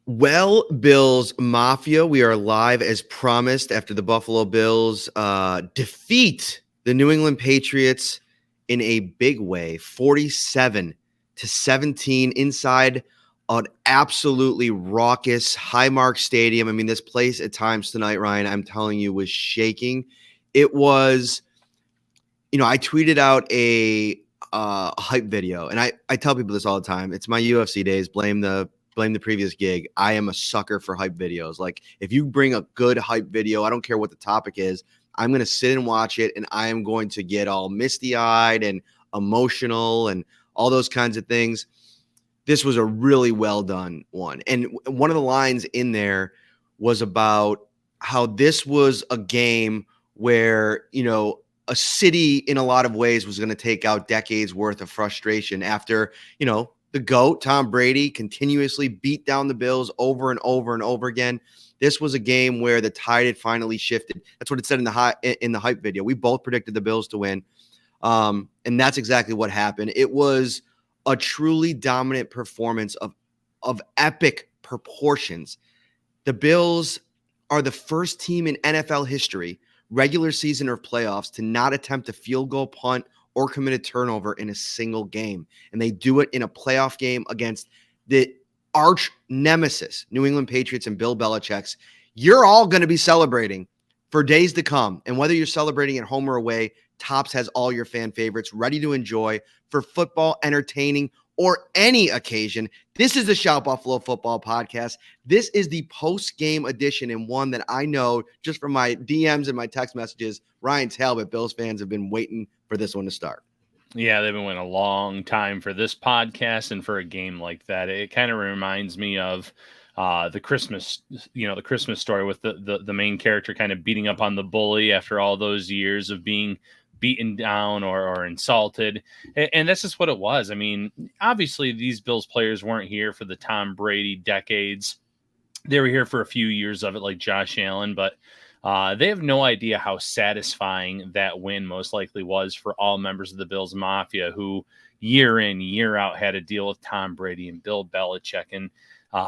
Well, Bills Mafia, we are live as promised after the Buffalo Bills defeat the New England Patriots in a big way, 47-17 inside an absolutely raucous Highmark Stadium. I mean, this place at times tonight, Ryan, I'm telling you, was shaking. It was, I tweeted out a hype video, and I tell people this all the time. It's my UFC days. Blame the previous gig. I am a sucker for hype videos. Like, if you bring a good hype video, I don't care what the topic is, I'm going to sit and watch it, and I am going to get all misty-eyed and emotional and all those kinds of things. This was a really well done one. And one of the lines in there was about how this was a game where, a city in a lot of ways was going to take out decades worth of frustration after, the GOAT, Tom Brady, continuously beat down the Bills over and over and over again. This was a game where the tide had finally shifted. That's what it said in the hype video. We both predicted the Bills to win. And that's exactly what happened. It was a truly dominant performance of epic proportions. The Bills are the first team in NFL history, regular season or playoffs, to not attempt a field goal, punt, or commit a turnover in a single game. And they do it in a playoff game against the arch nemesis, New England Patriots and Bill Belichick's. You're all going to be celebrating for days to come. And whether you're celebrating at home or away, Tops has all your fan favorites ready to enjoy for football, entertaining, or any occasion. This is the Shout Buffalo Football Podcast. This is the post-game edition, and one that I know just from my DMs and my text messages, Ryan Talbot, Bills fans have been waiting for this one to start. Yeah, they've been waiting a long time for this podcast and for a game like that. It kind of reminds me of the Christmas story with the main character kind of beating up on the bully after all those years of being beaten down or insulted. And that's just what it was. I mean, obviously these Bills players weren't here for the Tom Brady decades. They were here for a few years of it, like Josh Allen, but they have no idea how satisfying that win most likely was for all members of the Bills Mafia, who year in, year out had to deal with Tom Brady and Bill Belichick and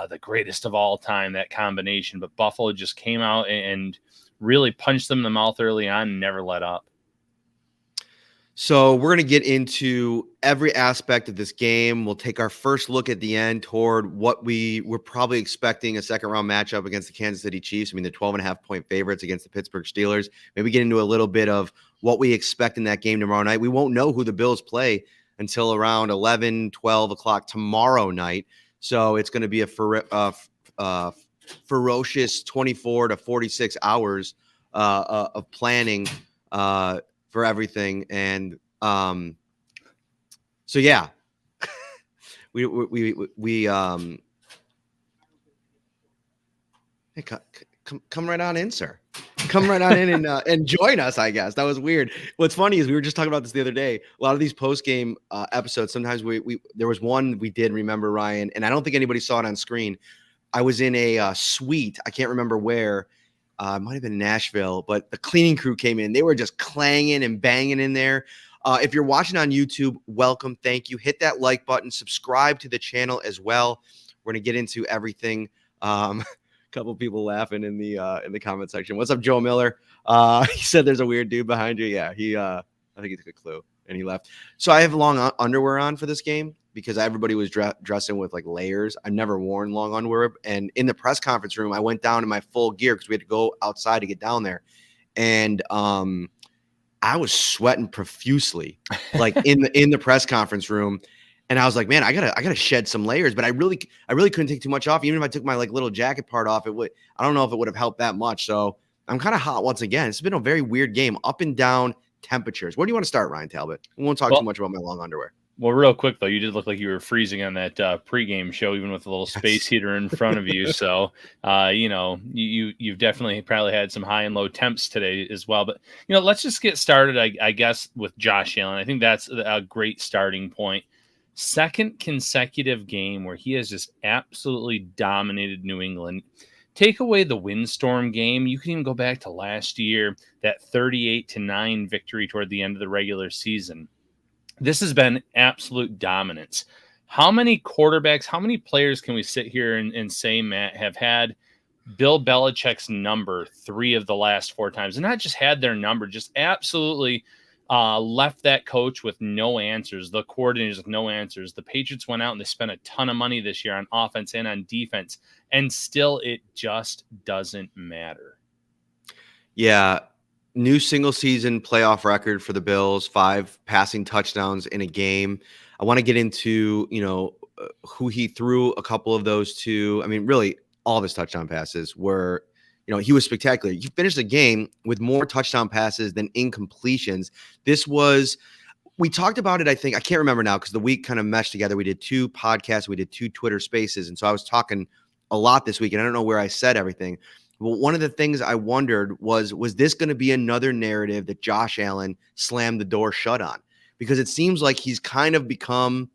the greatest of all time, that combination. But Buffalo just came out and really punched them in the mouth early on and never let up. So we're going to get into every aspect of this game. We'll take our first look at the end toward what we were probably expecting, a second-round matchup against the Kansas City Chiefs. I mean, the 12.5-point favorites against the Pittsburgh Steelers. Maybe get into a little bit of what we expect in that game tomorrow night. We won't know who the Bills play until around 11, 12 o'clock tomorrow night. So it's going to be a ferocious 24 to 46 hours of planning for everything. And so yeah, we hey, come right on in, sir. Come right on in and join us, I guess. That was weird. What's funny is we were just talking about this the other day. A lot of these post-game episodes, sometimes there was one we did remember, Ryan, and I don't think anybody saw it on screen. I was in a suite. I can't remember where. It might have been Nashville, but the cleaning crew came in. They were just clanging and banging in there. If you're watching on YouTube, welcome. Thank you. Hit that like button. Subscribe to the channel as well. We're going to get into everything. A couple people laughing in the comment section. What's up, Joe Miller? He said there's a weird dude behind you. Yeah, I think he took a clue and he left. So I have long underwear on for this game because everybody was dressing with like layers. I've never worn long underwear. And in the press conference room, I went down in my full gear because we had to go outside to get down there. And I was sweating profusely, like in the press conference room. And I was like, man, I gotta shed some layers. But I really couldn't take too much off. Even if I took my like little jacket part off, I don't know if it would have helped that much. So I'm kind of hot once again. It's been a very weird game, up and down temperatures. Where do you want to start, Ryan Talbot? We won't talk too much about my long underwear. Well, real quick, though, you did look like you were freezing on that pregame show, even with a little space heater in front of you. So, you've definitely probably had some high and low temps today as well. But, let's just get started, I guess, with Josh Allen. I think that's a great starting point. Second consecutive game where he has just absolutely dominated New England. Take away the windstorm game. You can even go back to last year, that 38-9 victory toward the end of the regular season. This has been absolute dominance. How many quarterbacks, how many players can we sit here and say, Matt, have had Bill Belichick's number 3 of the last 4 times, and not just had their number, just absolutely left that coach with no answers, the coordinators with no answers. The Patriots went out and they spent a ton of money this year on offense and on defense, and still it just doesn't matter. Yeah. New single season playoff record for the Bills, 5 passing touchdowns in a game. I want to get into, who he threw a couple of those to. I mean, really, all of his touchdown passes were, he was spectacular. He finished the game with more touchdown passes than incompletions. We talked about it, I think. I can't remember now because the week kind of meshed together. We did 2 podcasts. We did 2 Twitter spaces. And so I was talking a lot this week, and I don't know where I said everything. Well, one of the things I wondered was this going to be another narrative that Josh Allen slammed the door shut on? Because it seems like he's kind of become,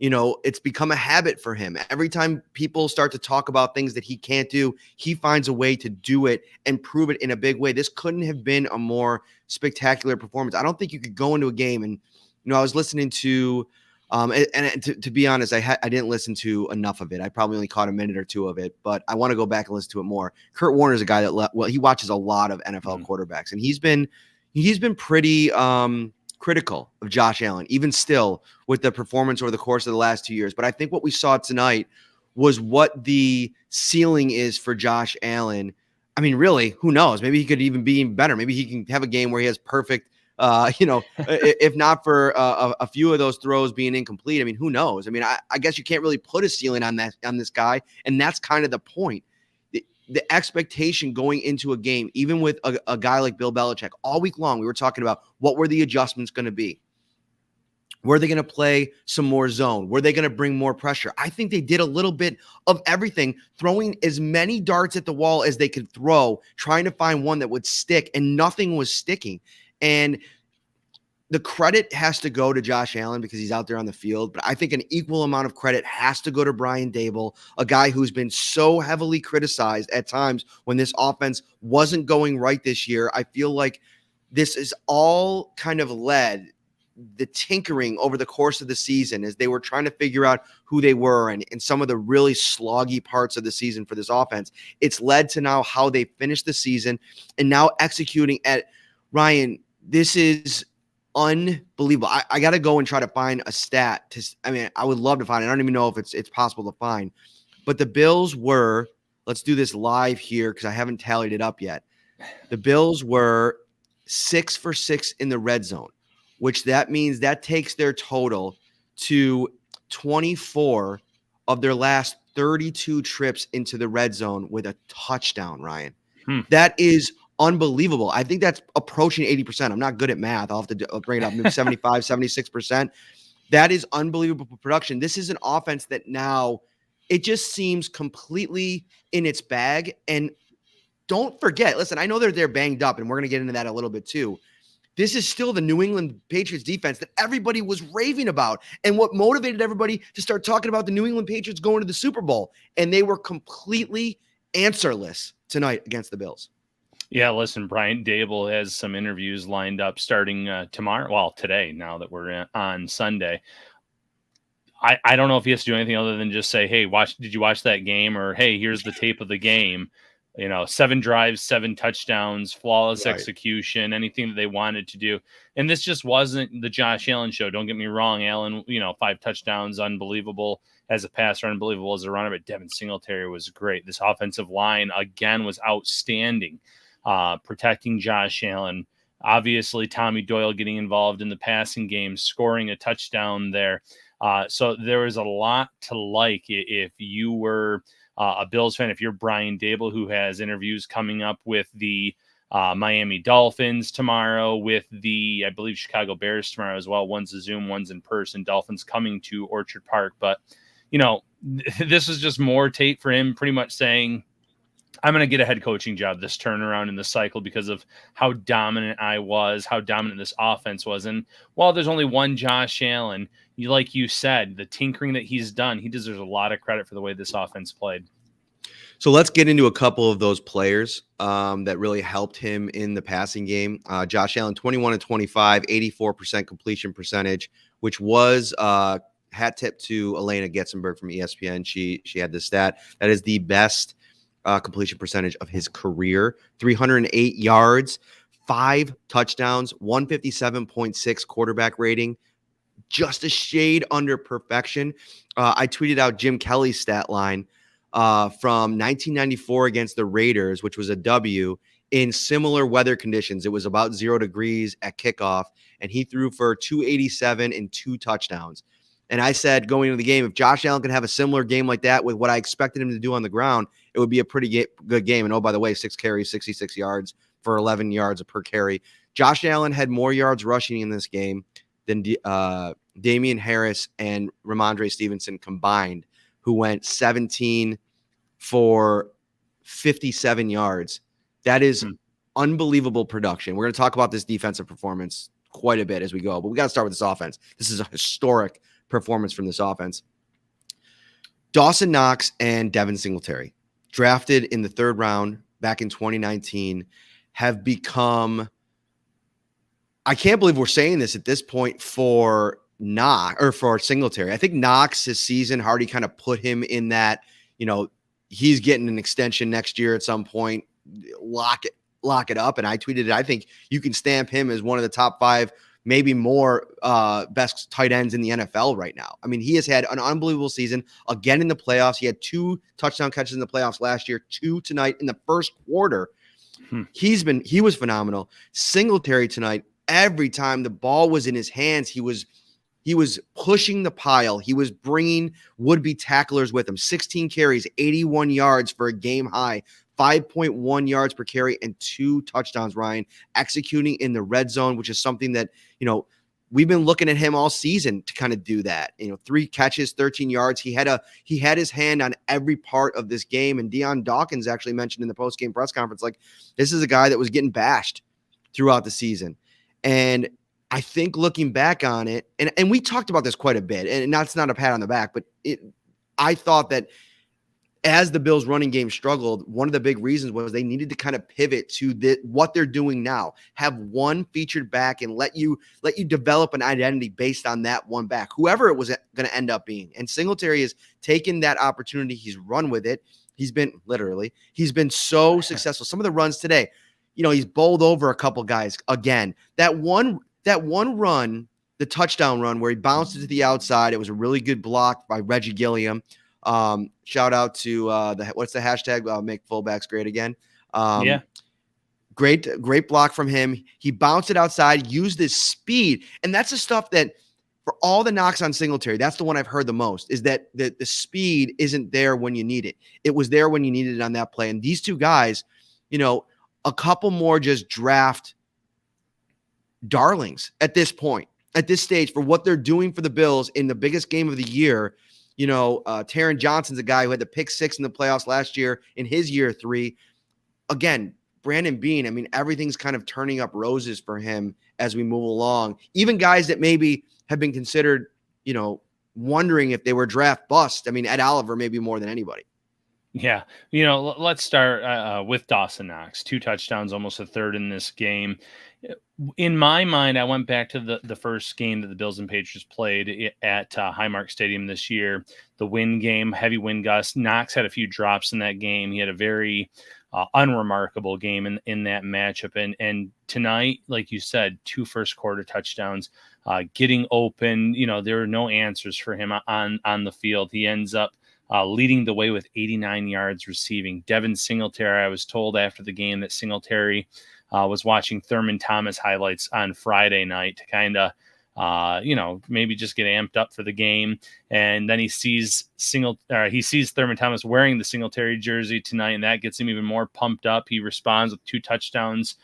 it's become a habit for him. Every time people start to talk about things that he can't do, he finds a way to do it and prove it in a big way. This couldn't have been a more spectacular performance. I don't think you could go into a game and, I was listening to to be honest, I didn't listen to enough of it. I probably only caught a minute or 2 of it, but I want to go back and listen to it more. Kurt Warner is a guy that he watches a lot of NFL quarterbacks, and he's been pretty critical of Josh Allen, even still with the performance over the course of the last 2 years. But I think what we saw tonight was what the ceiling is for Josh Allen. I mean, really, who knows? Maybe he could even be better. Maybe he can have a game where he has perfect. If not for a few of those throws being incomplete, I mean, who knows? I mean, I guess you can't really put a ceiling on this guy, and that's kind of the point. The expectation going into a game, even with a guy like Bill Belichick, all week long, we were talking about what were the adjustments going to be. Were they going to play some more zone? Were they going to bring more pressure? I think they did a little bit of everything, throwing as many darts at the wall as they could throw, trying to find one that would stick, and nothing was sticking. And the credit has to go to Josh Allen because he's out there on the field, but I think an equal amount of credit has to go to Brian Daboll, a guy who's been so heavily criticized at times when this offense wasn't going right this year. I feel like this is all kind of led the tinkering over the course of the season as they were trying to figure out who they were and some of the really sloggy parts of the season for this offense. It's led to now how they finished the season and now executing at Ryan. This is unbelievable. I got to go and try to find a stat. I would love to find it. I don't even know if it's possible to find. But the Bills were, let's do this live here because I haven't tallied it up yet. The Bills were 6 for 6 in the red zone, which that means that takes their total to 24 of their last 32 trips into the red zone with a touchdown, Ryan. That is unbelievable. I think that's approaching 80%. I'm not good at math. I'll have to bring it up. Maybe 75, 76%. That is unbelievable production. This is an offense that now it just seems completely in its bag. And don't forget, listen, I know they're banged up, and we're going to get into that a little bit too. This is still the New England Patriots defense that everybody was raving about and what motivated everybody to start talking about the New England Patriots going to the Super Bowl. And they were completely answerless tonight against the Bills. Yeah, listen, Brian Daboll has some interviews lined up starting tomorrow. Well, today, now that we're on Sunday. I don't know if he has to do anything other than just say, hey, did you watch that game? Or, hey, here's the tape of the game. 7 drives, 7 touchdowns, flawless execution, anything that they wanted to do. And this just wasn't the Josh Allen show. Don't get me wrong. Allen, 5 touchdowns, unbelievable as a passer, unbelievable as a runner, but Devin Singletary was great. This offensive line, again, was outstanding. Protecting Josh Allen. Obviously, Tommy Doyle getting involved in the passing game, scoring a touchdown there. So there was a lot to like if you were a Bills fan, if you're Brian Daboll, who has interviews coming up with the Miami Dolphins tomorrow, with the, I believe, Chicago Bears tomorrow as well. One's a Zoom, one's in person. Dolphins coming to Orchard Park. But, this is just more tape for him pretty much saying, I'm going to get a head coaching job, this turnaround in the cycle, because of how dominant I was, how dominant this offense was. And while there's only one Josh Allen, like you said, the tinkering that he's done, he deserves a lot of credit for the way this offense played. So let's get into a couple of those players that really helped him in the passing game. Josh Allen, 21 of 25, 84% completion percentage, which was hat tip to Elena Getzenberg from ESPN. She had this stat. That is the best completion percentage of his career. 308 yards, 5 touchdowns, 157.6 quarterback rating. Just a shade under perfection. I tweeted out Jim Kelly's stat line from 1994 against the Raiders, which was a W in similar weather conditions. It was about 0 degrees at kickoff, and he threw for 287 and 2 touchdowns. And I said going into the game, if Josh Allen could have a similar game like that with what I expected him to do on the ground, it would be a pretty good game. And oh, by the way, 6 carries, 66 yards for 11 yards per carry. Josh Allen had more yards rushing in this game than Damian Harris and Ramondre Stevenson combined, who went 17 for 57 yards. That is unbelievable production. We're going to talk about this defensive performance quite a bit as we go, but we got to start with this offense. This is a historic performance from this offense. Dawson Knox and Devin Singletary, drafted in the 3rd round back in 2019, have become, I can't believe we're saying this at this point for Knox or for Singletary. I think Knox's season already kind of put him in that, he's getting an extension next year at some point. Lock it up. And I tweeted it. I think you can stamp him as one of the top 5, maybe more best tight ends in the NFL right now. I mean, he has had an unbelievable season again in the playoffs. He had 2 touchdown catches in the playoffs last year, 2 tonight in the first quarter. He was phenomenal. Singletary tonight, every time the ball was in his hands, he was pushing the pile. He was bringing would-be tacklers with him. 16 carries, 81 yards for a game high, 5.1 yards per carry, and 2 touchdowns, Ryan, executing in the red zone, which is something that, we've been looking at him all season to kind of do that. 3 catches, 13 yards. He had his hand on every part of this game. And Deion Dawkins actually mentioned in the post-game press conference, like, this is a guy that was getting bashed throughout the season. And I think looking back on it, and we talked about this quite a bit, and that's not a pat on the back, but I thought that as the Bills running game struggled, one of the big reasons was they needed to kind of pivot to what they're doing now. Have one featured back and let you develop an identity based on that one back, whoever it was going to end up being. And Singletary has taken that opportunity. He's run with it. He's been so successful. Some of the runs today, he's bowled over a couple guys again. That one run, the touchdown run where he bounced it to the outside, it was a really good block by Reggie Gilliam. Shout out to what's the hashtag? Make fullbacks great again. Great block from him. He bounced it outside, used his speed, and that's the stuff that, for all the knocks on Singletary, that's the one I've heard the most, is that the speed isn't there when you need it. It was there when you needed it on that play. And these 2 guys, a couple more just draft darlings at this point, at this stage, for what they're doing for the Bills in the biggest game of the year. Taryn Johnson's a guy who had the pick 6 in the playoffs last year in his year 3. Again, Brandon Beane, I mean, everything's kind of turning up roses for him as we move along. Even guys that maybe have been considered, wondering if they were draft bust. I mean, Ed Oliver maybe more than anybody. Yeah. Let's start with Dawson Knox. 2 touchdowns, almost a third in this game. In my mind, I went back to the first game that the Bills and Patriots played at Highmark Stadium this year. The wind game, heavy wind gust. Knox had a few drops in that game. He had a very unremarkable game in that matchup. And tonight, like you said, 2 first quarter touchdowns, getting open. There were no answers for him on the field. He ends up leading the way with 89 yards receiving. Devin Singletary, I was told after the game that Singletary was watching Thurman Thomas highlights on Friday night to kind of, maybe just get amped up for the game. And then he sees Thurman Thomas wearing the Singletary jersey tonight, and that gets him even more pumped up. He responds with 2 touchdowns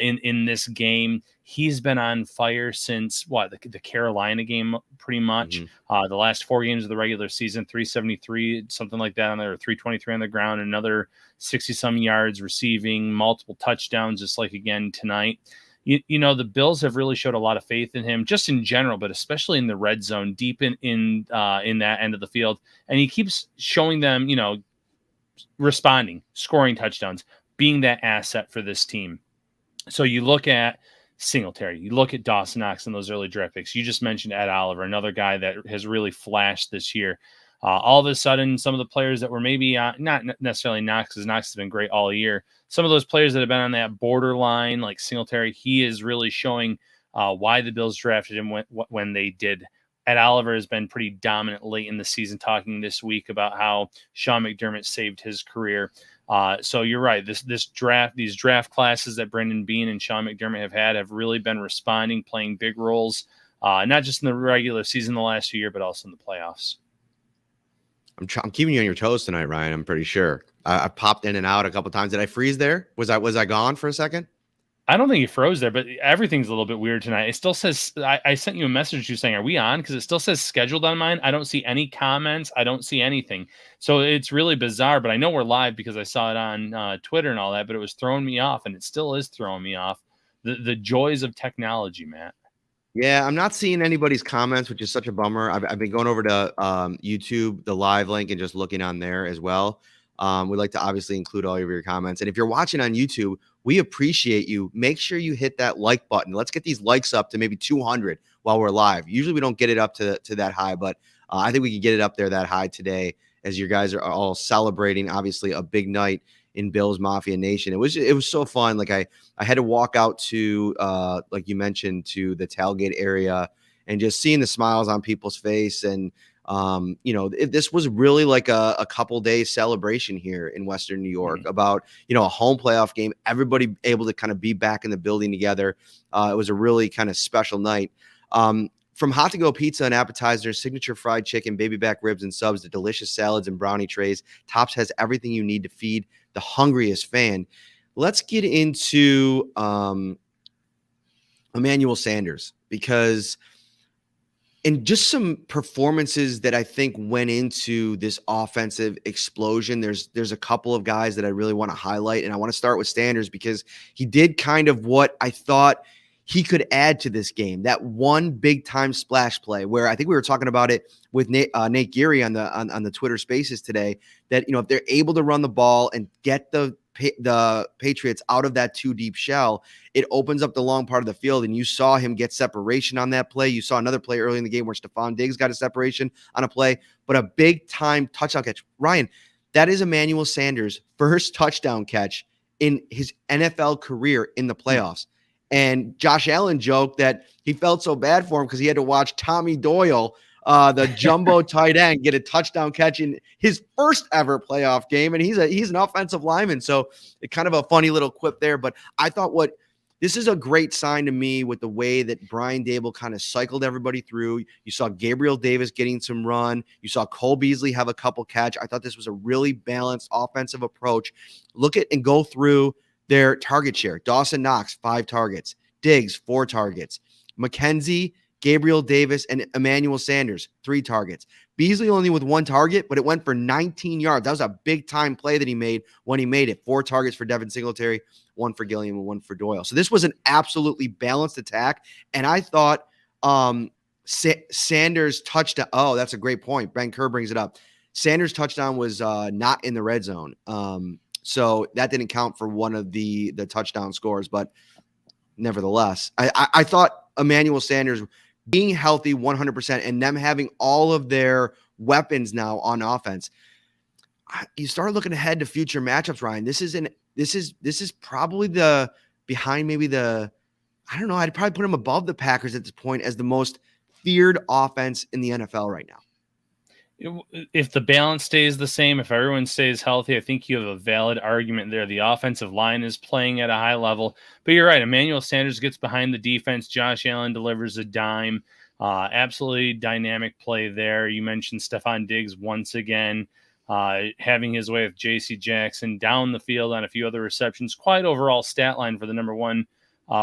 in this game. He's been on fire since the Carolina game, pretty much. The last 4 games of the regular season, 373, something like that on there, or 323 on the ground, another 60-some yards receiving, multiple touchdowns, just like again tonight. The Bills have really showed a lot of faith in him, just in general, but especially in the red zone, deep in that end of the field. And he keeps showing them, responding, scoring touchdowns, being that asset for this team. So you look at Singletary. You look at Dawson Knox and those early draft picks. You just mentioned Ed Oliver, another guy that has really flashed this year. All of a sudden, some of the players that were maybe not necessarily Knox, because Knox has been great all year. Some of those players that have been on that borderline, like Singletary, he is really showing why the Bills drafted him when they did. Ed Oliver has been pretty dominant late in the season, talking this week about how Sean McDermott saved his career. So you're right. These draft classes that Brendan Bean and Sean McDermott have really been responding, playing big roles, not just in the regular season the last year, but also in the playoffs. I'm keeping you on your toes tonight, Ryan. I'm pretty sure. I popped in and out a couple times. Did I freeze there? Was I gone for a second? I don't think you froze there, but everything's a little bit weird tonight. It still says, I sent you a message you saying, are we on? Because it still says scheduled on mine. I don't see any comments. I don't see anything. So it's really bizarre, but I know we're live because I saw it on Twitter and all that, but it was throwing me off, and it still is throwing me off. The joys of technology, Matt. Yeah, I'm not seeing anybody's comments, which is such a bummer. I've been going over to YouTube, the live link, and just looking on there as well. We'd like to obviously include all of your comments. And if you're watching on YouTube, we appreciate you. Make sure you hit that like button. Let's get these likes up to maybe 200 while we're live. Usually we don't get it up to that high, but I think we can get it up there that high today as you guys are all celebrating, obviously, a big night in Bills Mafia Nation. It was so fun. Like I had to walk out to like you mentioned, to the tailgate area and just seeing the smiles on people's face. And this was really like a couple days celebration here in Western New York about a home playoff game, everybody able to kind of be back in the building together. It was a really kind of special night. From hot to go pizza and appetizers, signature fried chicken, baby back ribs and subs, to delicious salads and brownie trays, Tops has everything you need to feed the hungriest fan. Let's get into Emmanuel Sanders, because in just some performances that I think went into this offensive explosion, there's a couple of guys that I really want to highlight, and I want to start with Sanders because he did kind of what I thought he could add to this game. That one big time splash play where I think we were talking about it with Nate Geary on the Twitter Spaces today, that if they're able to run the ball and get the Patriots out of that too deep shell, it opens up the long part of the field. And you saw him get separation on that play. You saw another play early in the game where Stephon Diggs got a separation on a play, but a big time touchdown catch. Ryan, that is Emmanuel Sanders' first touchdown catch in his NFL career in the playoffs. And Josh Allen joked that he felt so bad for him because he had to watch Tommy Doyle, the jumbo tight end, get a touchdown catch in his first ever playoff game. And he's an offensive lineman. So it kind of a funny little quip there. But I thought this is a great sign to me with the way that Brian Daboll kind of cycled everybody through. You saw Gabriel Davis getting some run. You saw Cole Beasley have a couple catch. I thought this was a really balanced offensive approach. Look at and go through their target share. Dawson Knox, 5 targets. Diggs, 4 targets. McKenzie, Gabriel Davis, and Emmanuel Sanders, 3 targets. Beasley only with 1 target, but it went for 19 yards. That was a big-time play that he made when he made it. 4 targets for Devin Singletary, 1 for Gilliam, and 1 for Doyle. So this was an absolutely balanced attack, and I thought Sanders' touchdown – oh, that's a great point. Ben Kerr brings it up. Sanders' touchdown was not in the red zone. So that didn't count for one of the touchdown scores, but nevertheless, I thought Emmanuel Sanders being healthy 100% and them having all of their weapons now on offense, you start looking ahead to future matchups, Ryan. This is probably behind I don't know, I'd probably put him above the Packers at this point as the most feared offense in the NFL right now. If the balance stays the same, if everyone stays healthy, I think you have a valid argument there. The offensive line is playing at a high level, but you're right. Emmanuel Sanders gets behind the defense. Josh Allen delivers a dime. Absolutely dynamic play there. You mentioned Stephon Diggs once again, having his way with J.C. Jackson down the field on a few other receptions. Quite overall stat line for the number 1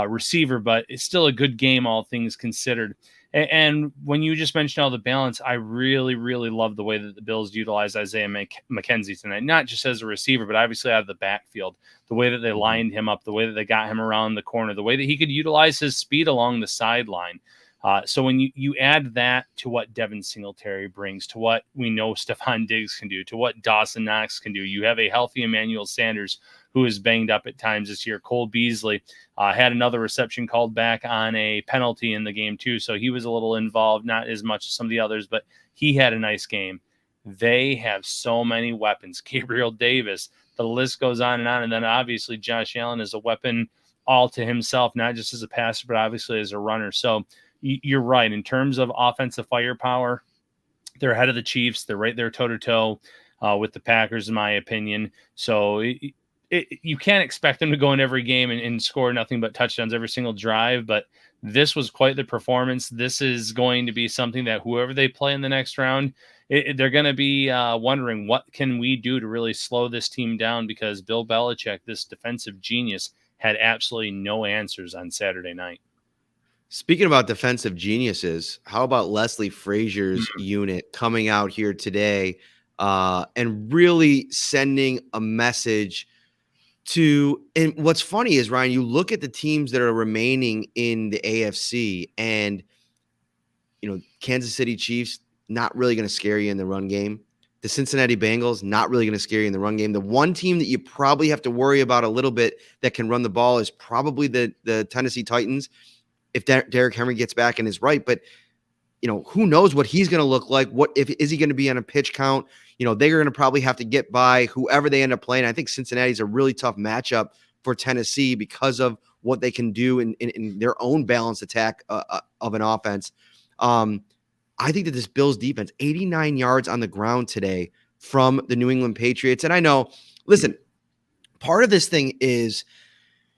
receiver, but it's still a good game, all things considered. And when you just mentioned all the balance, I really, really love the way that the Bills utilized Isaiah McKenzie tonight, not just as a receiver, but obviously out of the backfield, the way that they lined him up, the way that they got him around the corner, the way that he could utilize his speed along the sideline. So when you add that to what Devin Singletary brings, to what we know Stephon Diggs can do, to what Dawson Knox can do, you have a healthy Emmanuel Sanders who is banged up at times this year. Cole Beasley had another reception called back on a penalty in the game too, so he was a little involved, not as much as some of the others, but he had a nice game. They have so many weapons. Gabriel Davis, the list goes on, and then obviously Josh Allen is a weapon all to himself, not just as a passer, but obviously as a runner. So you're right. In terms of offensive firepower, they're ahead of the Chiefs. They're right there toe-to-toe with the Packers, in my opinion. So you can't expect them to go in every game and score nothing but touchdowns every single drive, but this was quite the performance. This is going to be something that whoever they play in the next round, they're going to be wondering, what can we do to really slow this team down? Because Bill Belichick, this defensive genius, had absolutely no answers on Saturday night. Speaking about defensive geniuses, how about Leslie Frazier's unit coming out here today and really sending a message to, and what's funny is, Ryan, you look at the teams that are remaining in the AFC and, Kansas City Chiefs, not really going to scare you in the run game. The Cincinnati Bengals, not really going to scare you in the run game. The one team that you probably have to worry about a little bit that can run the ball is probably the Tennessee Titans, if Derrick Henry gets back and is right. But, who knows what he's going to look like? Is he going to be on a pitch count? They're going to probably have to get by whoever they end up playing. I think Cincinnati's a really tough matchup for Tennessee because of what they can do in their own balanced attack of an offense. I think that this Bills defense, 89 yards on the ground today from the New England Patriots. And I know, listen, part of this thing is,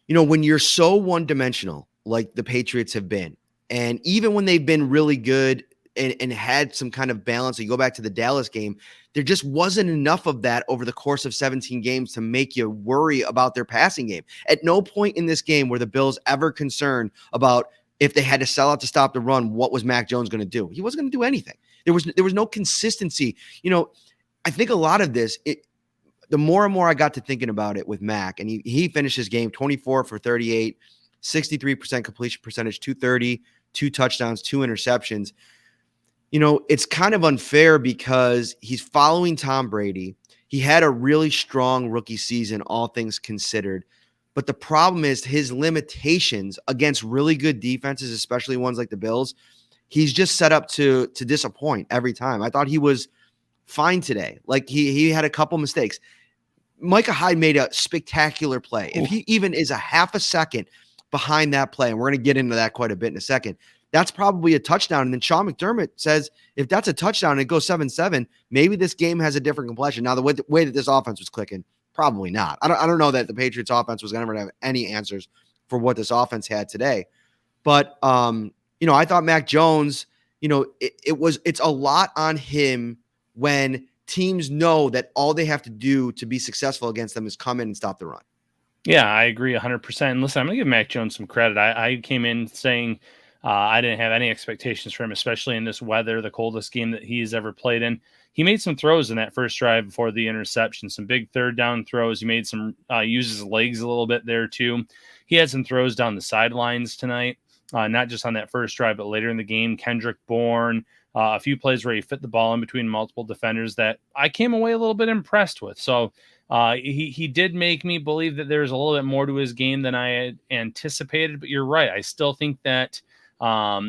when you're so one-dimensional like the Patriots have been, and even when they've been really good and had some kind of balance, you go back to the Dallas game, there just wasn't enough of that over the course of 17 games to make you worry about their passing game. At no point in this game were the Bills ever concerned about, if they had to sell out to stop the run, what was Mac Jones going to do? He wasn't going to do anything. There was no consistency. I think a lot of this, the more and more I got to thinking about it with Mac, and he finished his game 24 for 38, 63% completion percentage, 230, 2 touchdowns, 2 interceptions. It's kind of unfair because he's following Tom Brady. He had a really strong rookie season, all things considered. But the problem is his limitations against really good defenses, especially ones like the Bills. He's just set up to disappoint every time. I thought he was fine today. Like he had a couple mistakes. Micah Hyde made a spectacular play. If he even is a half a second behind that play, and we're going to get into that quite a bit in a second, that's probably a touchdown. And then Sean McDermott says, if that's a touchdown and it goes 7-7, maybe this game has a different complexion. Now, the way that this offense was clicking, probably not. I don't know that the Patriots offense was going to have any answers for what this offense had today. But, I thought Mac Jones, it's a lot on him when teams know that all they have to do to be successful against them is come in and stop the run. Yeah, I agree 100%. And listen, I'm going to give Mac Jones some credit. I came in saying I didn't have any expectations for him, especially in this weather, the coldest game that he's ever played in. He made some throws in that first drive before the interception, some big third down throws. He made some use his legs a little bit there too. He had some throws down the sidelines tonight, not just on that first drive, but later in the game. Kendrick Bourne, a few plays where he fit the ball in between multiple defenders that I came away a little bit impressed with. So he did make me believe that there's a little bit more to his game than I had anticipated. But you're right. I still think that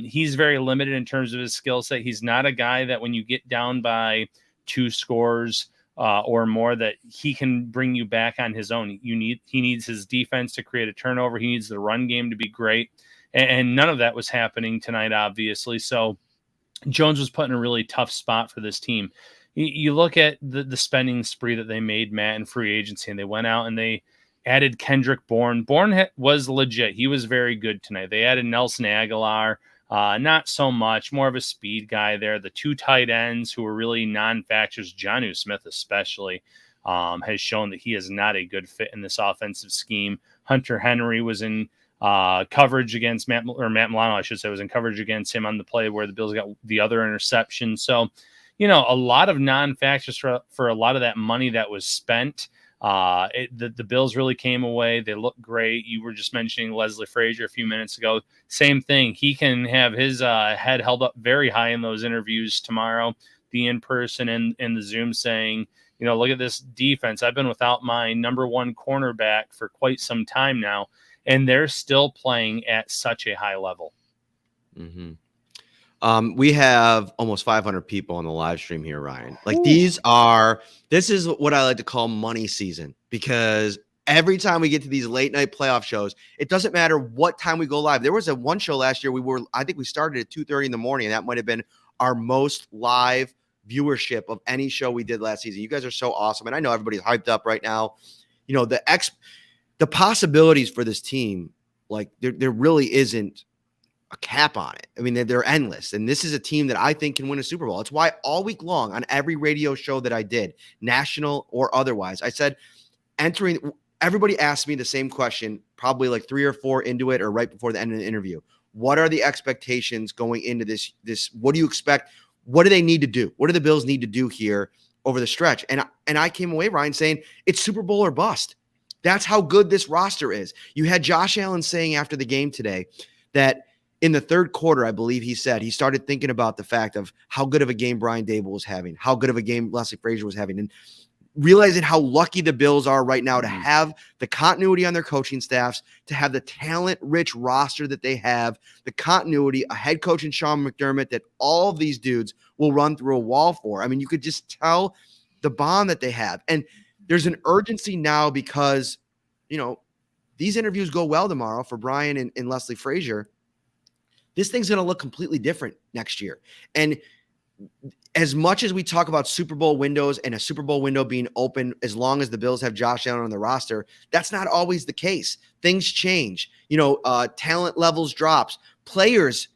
he's very limited in terms of his skill set. He's not a guy that when you get down by 2 scores or more, that he can bring you back on his own. He needs his defense to create a turnover. He needs the run game to be great. And none of that was happening tonight, obviously. So Jones was put in a really tough spot for this team. You look at the spending spree that they made, Matt, in free agency, and they went out and they added Kendrick Bourne. Bourne was legit. He was very good tonight. They added Nelson Aguilar. Not so much, more of a speed guy there. The 2 tight ends who were really non-factors, Jonnu Smith especially, has shown that he is not a good fit in this offensive scheme. Hunter Henry was in coverage against Matt Milano, I should say, was in coverage against him on the play where the Bills got the other interception. So, a lot of non-factors for a lot of that money that was spent. The Bills really came away. They look great. You were just mentioning Leslie Frazier a few minutes ago. Same thing. He can have his head held up very high in those interviews tomorrow, the in-person and the Zoom, saying, look at this defense. I've been without my number one cornerback for quite some time now, and they're still playing at such a high level. Mm-hmm. We have almost 500 people on the live stream here, Ryan. Like, Ooh. This is what I like to call money season, because every time we get to these late night playoff shows, it doesn't matter what time we go live. There was one show last year I think we started at 2:30 in the morning, and that might have been our most live viewership of any show we did last season. You guys are so awesome. And I know everybody's hyped up right now. The possibilities for this team, like there really isn't a cap on it. I mean, they're endless. And this is a team that I think can win a Super Bowl. It's why all week long on every radio show that I did, national or otherwise, I said, everybody asked me the same question, probably like 3 or 4 into it or right before the end of the interview. What are the expectations going into this? What do you expect? What do they need to do? What do the Bills need to do here over the stretch? And I came away, Ryan, saying it's Super Bowl or bust. That's how good this roster is. You had Josh Allen saying after the game today that in the third quarter, I believe he said he started thinking about the fact of how good of a game Brian Dable was having, how good of a game Leslie Frazier was having, and realizing how lucky the Bills are right now to have the continuity on their coaching staffs, to have the talent-rich roster that they have, the continuity, a head coach in Sean McDermott that all of these dudes will run through a wall for. I mean, you could just tell the bond that they have. And there's an urgency now because, these interviews go well tomorrow for Brian and Leslie Frazier. This thing's going to look completely different next year. And as much as we talk about Super Bowl windows and a Super Bowl window being open as long as the Bills have Josh Allen on the roster, that's not always the case. Things change. Talent levels drops. Players,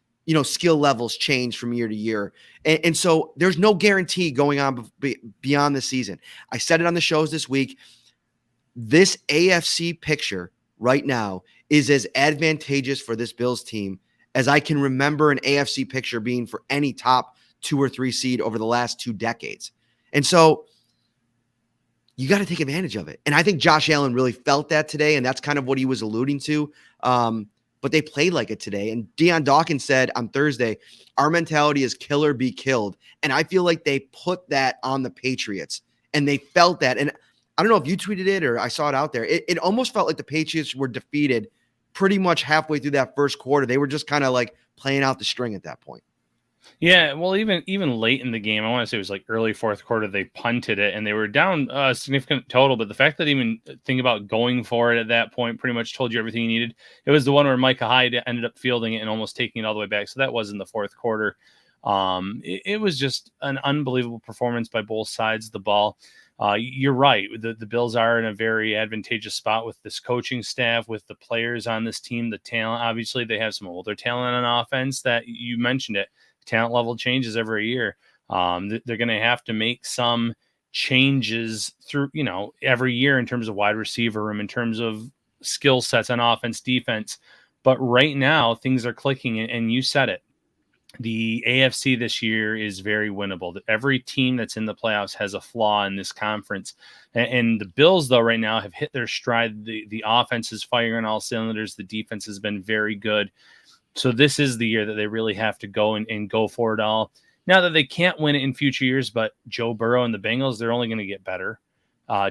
skill levels change from year to year. And so there's no guarantee going on beyond the season. I said it on the shows this week. This AFC picture right now is as advantageous for this Bills team as I can remember an AFC picture being for any top 2 or 3 seed over the last 2 decades. And so you got to take advantage of it. And I think Josh Allen really felt that today, and that's kind of what he was alluding to. But they played like it today. And Deion Dawkins said on Thursday, our mentality is kill or be killed. And I feel like they put that on the Patriots, and they felt that. And I don't know if you tweeted it or I saw it out there. It almost felt like the Patriots were defeated pretty much halfway through that first quarter. They were just kind of like playing out the string at that point. Yeah, well, even late in the game, I want to say it was like early fourth quarter, they punted it and they were down a significant total. But the fact that even think about going for it at that point pretty much told you everything you needed. It was the one where Micah Hyde ended up fielding it and almost taking it all the way back. So that was in the fourth quarter. It was just an unbelievable performance by both sides of the ball. You're right. The Bills are in a very advantageous spot with this coaching staff, with the players on this team, the talent. Obviously, they have some older talent on offense that you mentioned it. Talent level changes every year. They're going to have to make some changes through, every year in terms of wide receiver room, in terms of skill sets on offense, defense. But right now, things are clicking, and you said it. The AFC this year is very winnable. Every team that's in the playoffs has a flaw in this conference. And the Bills, though, right now have hit their stride. The offense is firing on all cylinders. The defense has been very good. So this is the year that they really have to go and go for it all. Now that they can't win it in future years, but Joe Burrow and the Bengals, they're only going to get better.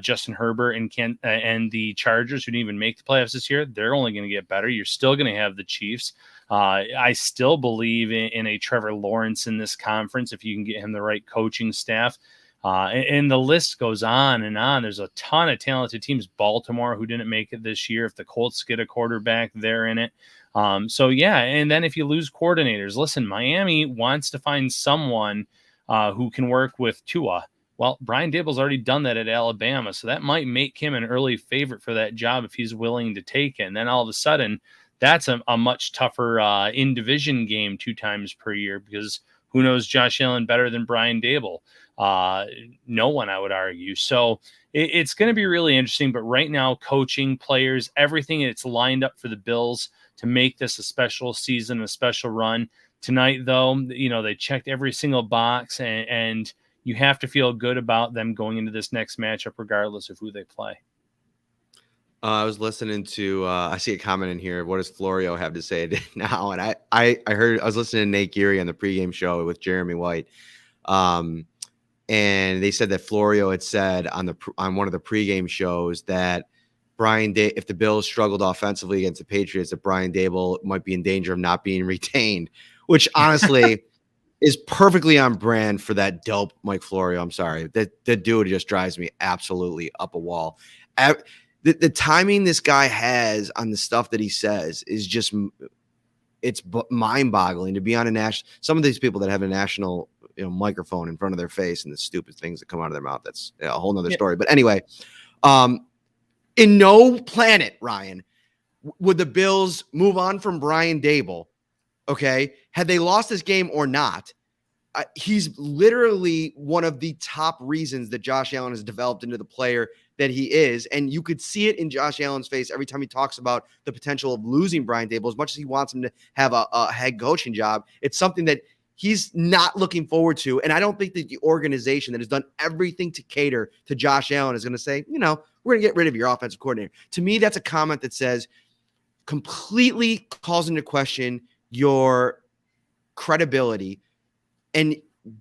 Justin Herbert and the Chargers, who didn't even make the playoffs this year, they're only going to get better. You're still going to have the Chiefs. I still believe in a Trevor Lawrence in this conference if you can get him the right coaching staff. And the list goes on and on. There's a ton of talented teams. Baltimore, who didn't make it this year. If the Colts get a quarterback, they're in it. So, yeah, and then if you lose coordinators, listen, Miami wants to find someone who can work with Tua. Well, Brian Dable's already done that at Alabama, so that might make him an early favorite for that job if he's willing to take it. And then all of a sudden, that's a much tougher in-division game 2 times per year, because who knows Josh Allen better than Brian Dable? No one, I would argue. So it's going to be really interesting. But right now, coaching, players, everything, it's lined up for the Bills to make this a special season, a special run. Tonight, though, they checked every single box, and you have to feel good about them going into this next matchup, regardless of who they play. I was listening to, I see a comment in here. What does Florio have to say now? And I was listening to Nate Geary on the pregame show with Jeremy White. And they said that Florio had said on one of the pregame shows that if the Bills struggled offensively against the Patriots, that Brian Daboll might be in danger of not being retained, which honestly is perfectly on brand for that dope Mike Florio. I'm sorry. That dude just drives me absolutely up a wall. The timing this guy has on the stuff that he says is just, it's mind-boggling to be on some of these people that have a national microphone in front of their face and the stupid things that come out of their mouth. That's a whole nother story. But anyway, in no planet, Ryan, would the Bills move on from Brian Daboll, okay, had they lost this game or not. He's literally one of the top reasons that Josh Allen has developed into the player that he is. And you could see it in Josh Allen's face every time he talks about the potential of losing Brian Daboll. As much as he wants him to have a head coaching job, it's something that he's not looking forward to. And I don't think that the organization that has done everything to cater to Josh Allen is going to say, we're going to get rid of your offensive coordinator. To me, that's a comment that says completely calls into question your credibility and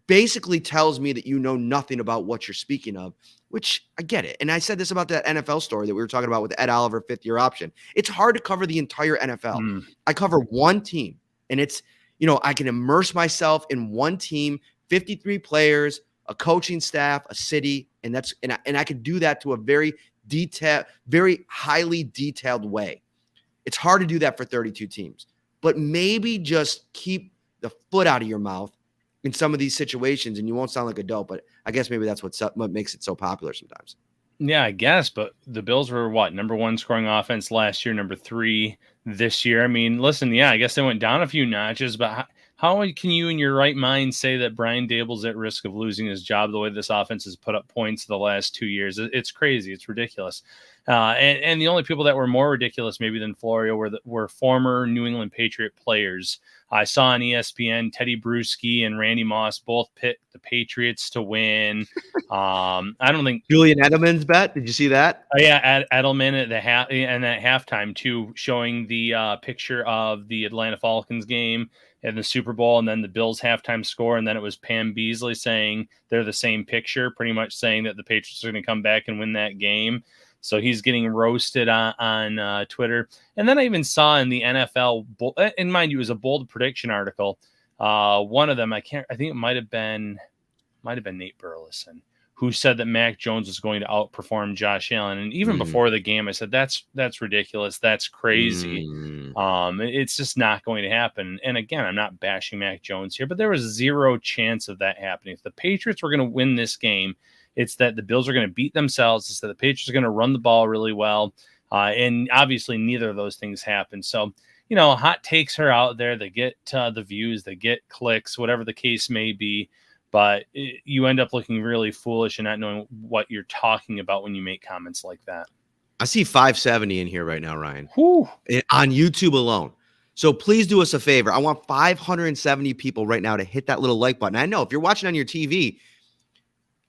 basically tells me that you know nothing about what you're speaking of, which I get it. And I said this about that NFL story that we were talking about with Ed Oliver, 5th-year option. It's hard to cover the entire NFL. I cover one team, and it's, I can immerse myself in one team, 53 players, a coaching staff, a city, and I can do that to a very detailed, very highly detailed way. It's hard to do that for 32 teams, but maybe just keep the foot out of your mouth in some of these situations, and you won't sound like a dope, but I guess maybe that's what makes it so popular sometimes. Yeah, I guess, but the Bills were number 1 scoring offense last year, number 3 this year. I mean, listen, I guess they went down a few notches, but how can you in your right mind say that Brian Daboll's at risk of losing his job the way this offense has put up points the last 2 years? It's crazy. It's ridiculous. And the only people that were more ridiculous maybe than Florio were former New England Patriot players. I saw on ESPN Teddy Bruschi and Randy Moss both picked the Patriots to win. I don't think Julian Edelman's bet. Did you see that? Yeah, Edelman at that halftime too, showing the picture of the Atlanta Falcons game in the Super Bowl, and then the Bills halftime score, and then it was Pam Beasley saying they're the same picture, pretty much saying that the Patriots are going to come back and win that game. So he's getting roasted on Twitter. And then I even saw in the NFL, and mind you, it was a bold prediction article. One of them, I think it might have been Nate Burleson, who said that Mac Jones was going to outperform Josh Allen. And even before the game, I said, that's ridiculous. That's crazy. It's just not going to happen. And again, I'm not bashing Mac Jones here, but there was zero chance of that happening. If the Patriots were going to win this game, it's that the Bills are going to beat themselves. It's that the Patriots are going to run the ball really well. And obviously neither of those things happen. So, hot takes are out there. They get the views, they get clicks, whatever the case may be. But you end up looking really foolish and not knowing what you're talking about when you make comments like that. I see 570 in here right now, Ryan, Whew. On YouTube alone. So please do us a favor. I want 570 people right now to hit that little like button. I know if you're watching on your TV,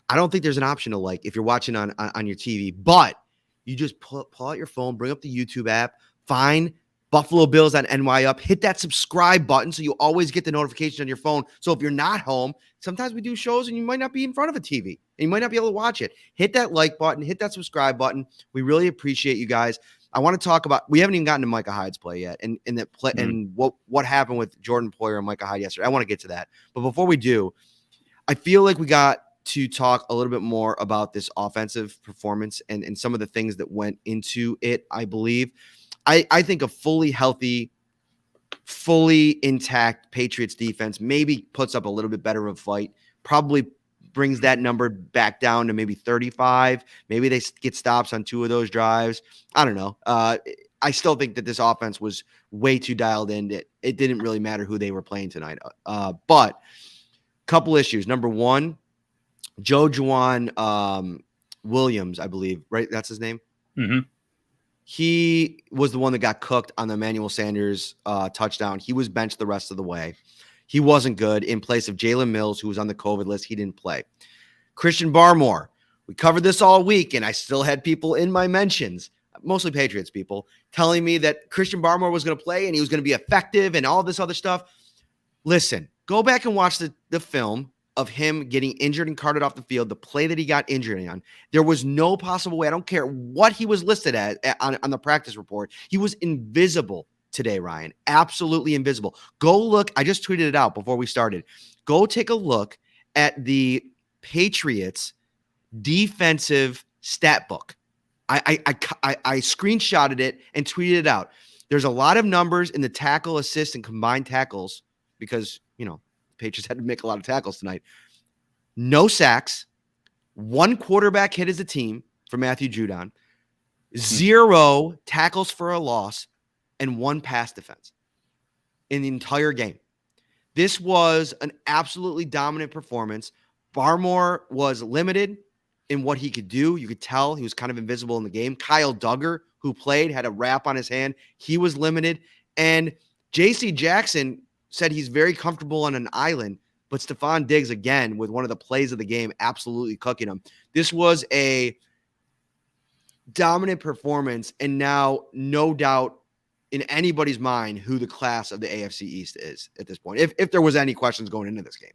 I don't think there's an option to like if you're watching on your TV, but you just pull out your phone, bring up the YouTube app, find Buffalo Bills on NY Up, hit that subscribe button so you always get the notification on your phone. So if you're not home, sometimes we do shows and you might not be in front of a TV and you might not be able to watch it. Hit that like button, hit that subscribe button. We really appreciate you guys. I want to talk about, we haven't even gotten to Micah Hyde's play yet and that play and what happened with Jordan Poyer and Micah Hyde yesterday. I want to get to that. But before we do, I feel like we got to talk a little bit more about this offensive performance and some of the things that went into it. I believe, I think a fully healthy, fully intact Patriots defense maybe puts up a little bit better of a fight, probably brings that number back down to maybe 35. Maybe they get stops on 2 of those drives. I don't know. I still think that this offense was way too dialed in. It didn't really matter who they were playing tonight. But couple issues. Number one, Joe Juwan Williams, I believe, right? That's his name. Mm-hmm. He was the one that got cooked on the Emmanuel Sanders touchdown. He was benched the rest of the way. He wasn't good. In place of Jalen Mills, who was on the COVID list, he didn't play. Christian Barmore. We covered this all week, and I still had people in my mentions, mostly Patriots people, telling me that Christian Barmore was going to play and he was going to be effective and all this other stuff. Listen, go back and watch the film of him getting injured and carted off the field, the play that he got injured on. There was no possible way. I don't care what he was listed on the practice report. He was invisible today, Ryan. Absolutely invisible. Go look. I just tweeted it out before we started. Go take a look at the Patriots defensive stat book. I screenshotted it and tweeted it out. There's a lot of numbers in the tackle, assist, and combined tackles because, Patriots had to make a lot of tackles tonight. No sacks, 1 quarterback hit as a team for Matthew Judon, 0 tackles for a loss, and 1 pass defense in the entire game. This was an absolutely dominant performance. Barmore was limited in what he could do. You could tell he was kind of invisible in the game. Kyle Duggar, who played, had a wrap on his hand. He was limited. And J.C. Jackson said he's very comfortable on an island, but Stephon Diggs, again, with one of the plays of the game, absolutely cooking him. This was a dominant performance, and now no doubt in anybody's mind who the class of the AFC East is at this point, if there was any questions going into this game.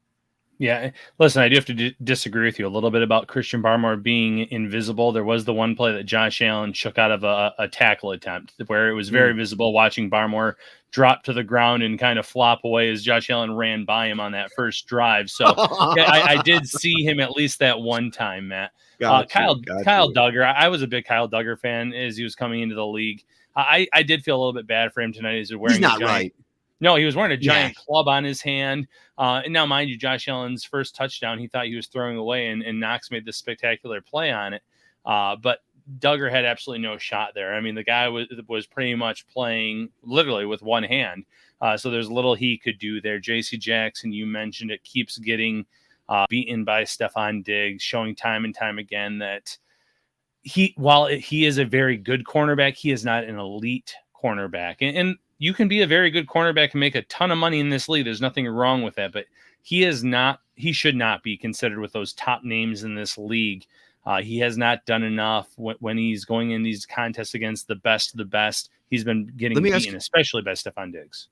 Yeah, listen, I do have to disagree with you a little bit about Christian Barmore being invisible. There was the one play that Josh Allen shook out of a tackle attempt where it was very visible watching Barmore drop to the ground and kind of flop away as Josh Allen ran by him on that first drive. So I did see him at least that one time, Matt. Kyle Duggar, I was a big Kyle Duggar fan as he was coming into the league. I did feel a little bit bad for him tonight as he's wearing a giant. No, he was wearing a giant club on his hand. And now, mind you, Josh Allen's first touchdown, he thought he was throwing away, and Knox made this spectacular play on it. But Duggar had absolutely no shot there. I mean, the guy was pretty much playing literally with one hand. So there's little he could do there. J.C. Jackson, you mentioned it, keeps getting beaten by Stephon Diggs, showing time and time again that while he is a very good cornerback, he is not an elite cornerback. And you can be a very good cornerback and make a ton of money in this league. There's nothing wrong with that, but he should not be considered with those top names in this league. He has not done enough when he's going in these contests against the best of the best. He's been getting beaten, especially by Stephon Diggs.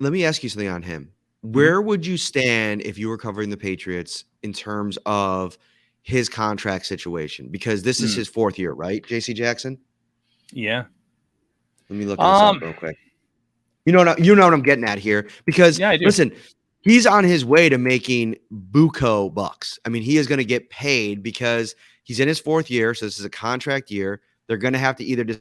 Let me ask you something on him. Where would you stand if you were covering the Patriots in terms of his contract situation? Because this is his 4th year, right, J.C. Jackson? Yeah. Let me look this up real quick. You know what I'm getting at here? Because, listen, he's on his way to making buco bucks. I mean, he is going to get paid because he's in his 4th year, so this is a contract year. They're going to have to either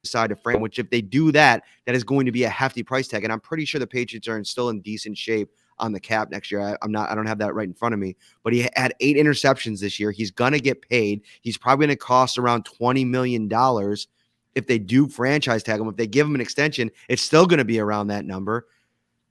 decide to frame, which if they do that is going to be a hefty price tag. And I'm pretty sure the Patriots are still in decent shape on the cap next year. I don't have that right in front of me, but he had 8 interceptions this year. He's going to get paid. He's probably going to cost around $20 million if they do franchise tag him. If they give him an extension, it's still going to be around that number.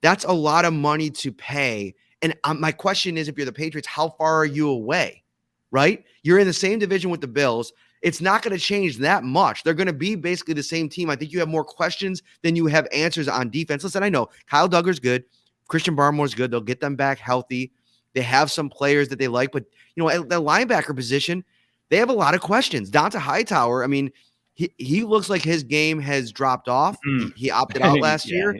That's a lot of money to pay. And my question is, if you're the Patriots, how far are you away, right? You're in the same division with the Bills. It's not going to change that much. They're going to be basically the same team. I think you have more questions than you have answers on defense. Listen, I know Kyle Duggar's good. Christian Barmore's good. They'll get them back healthy. They have some players that they like, but at the linebacker position, they have a lot of questions. Donta Hightower, I mean, he looks like his game has dropped off. He opted out last year.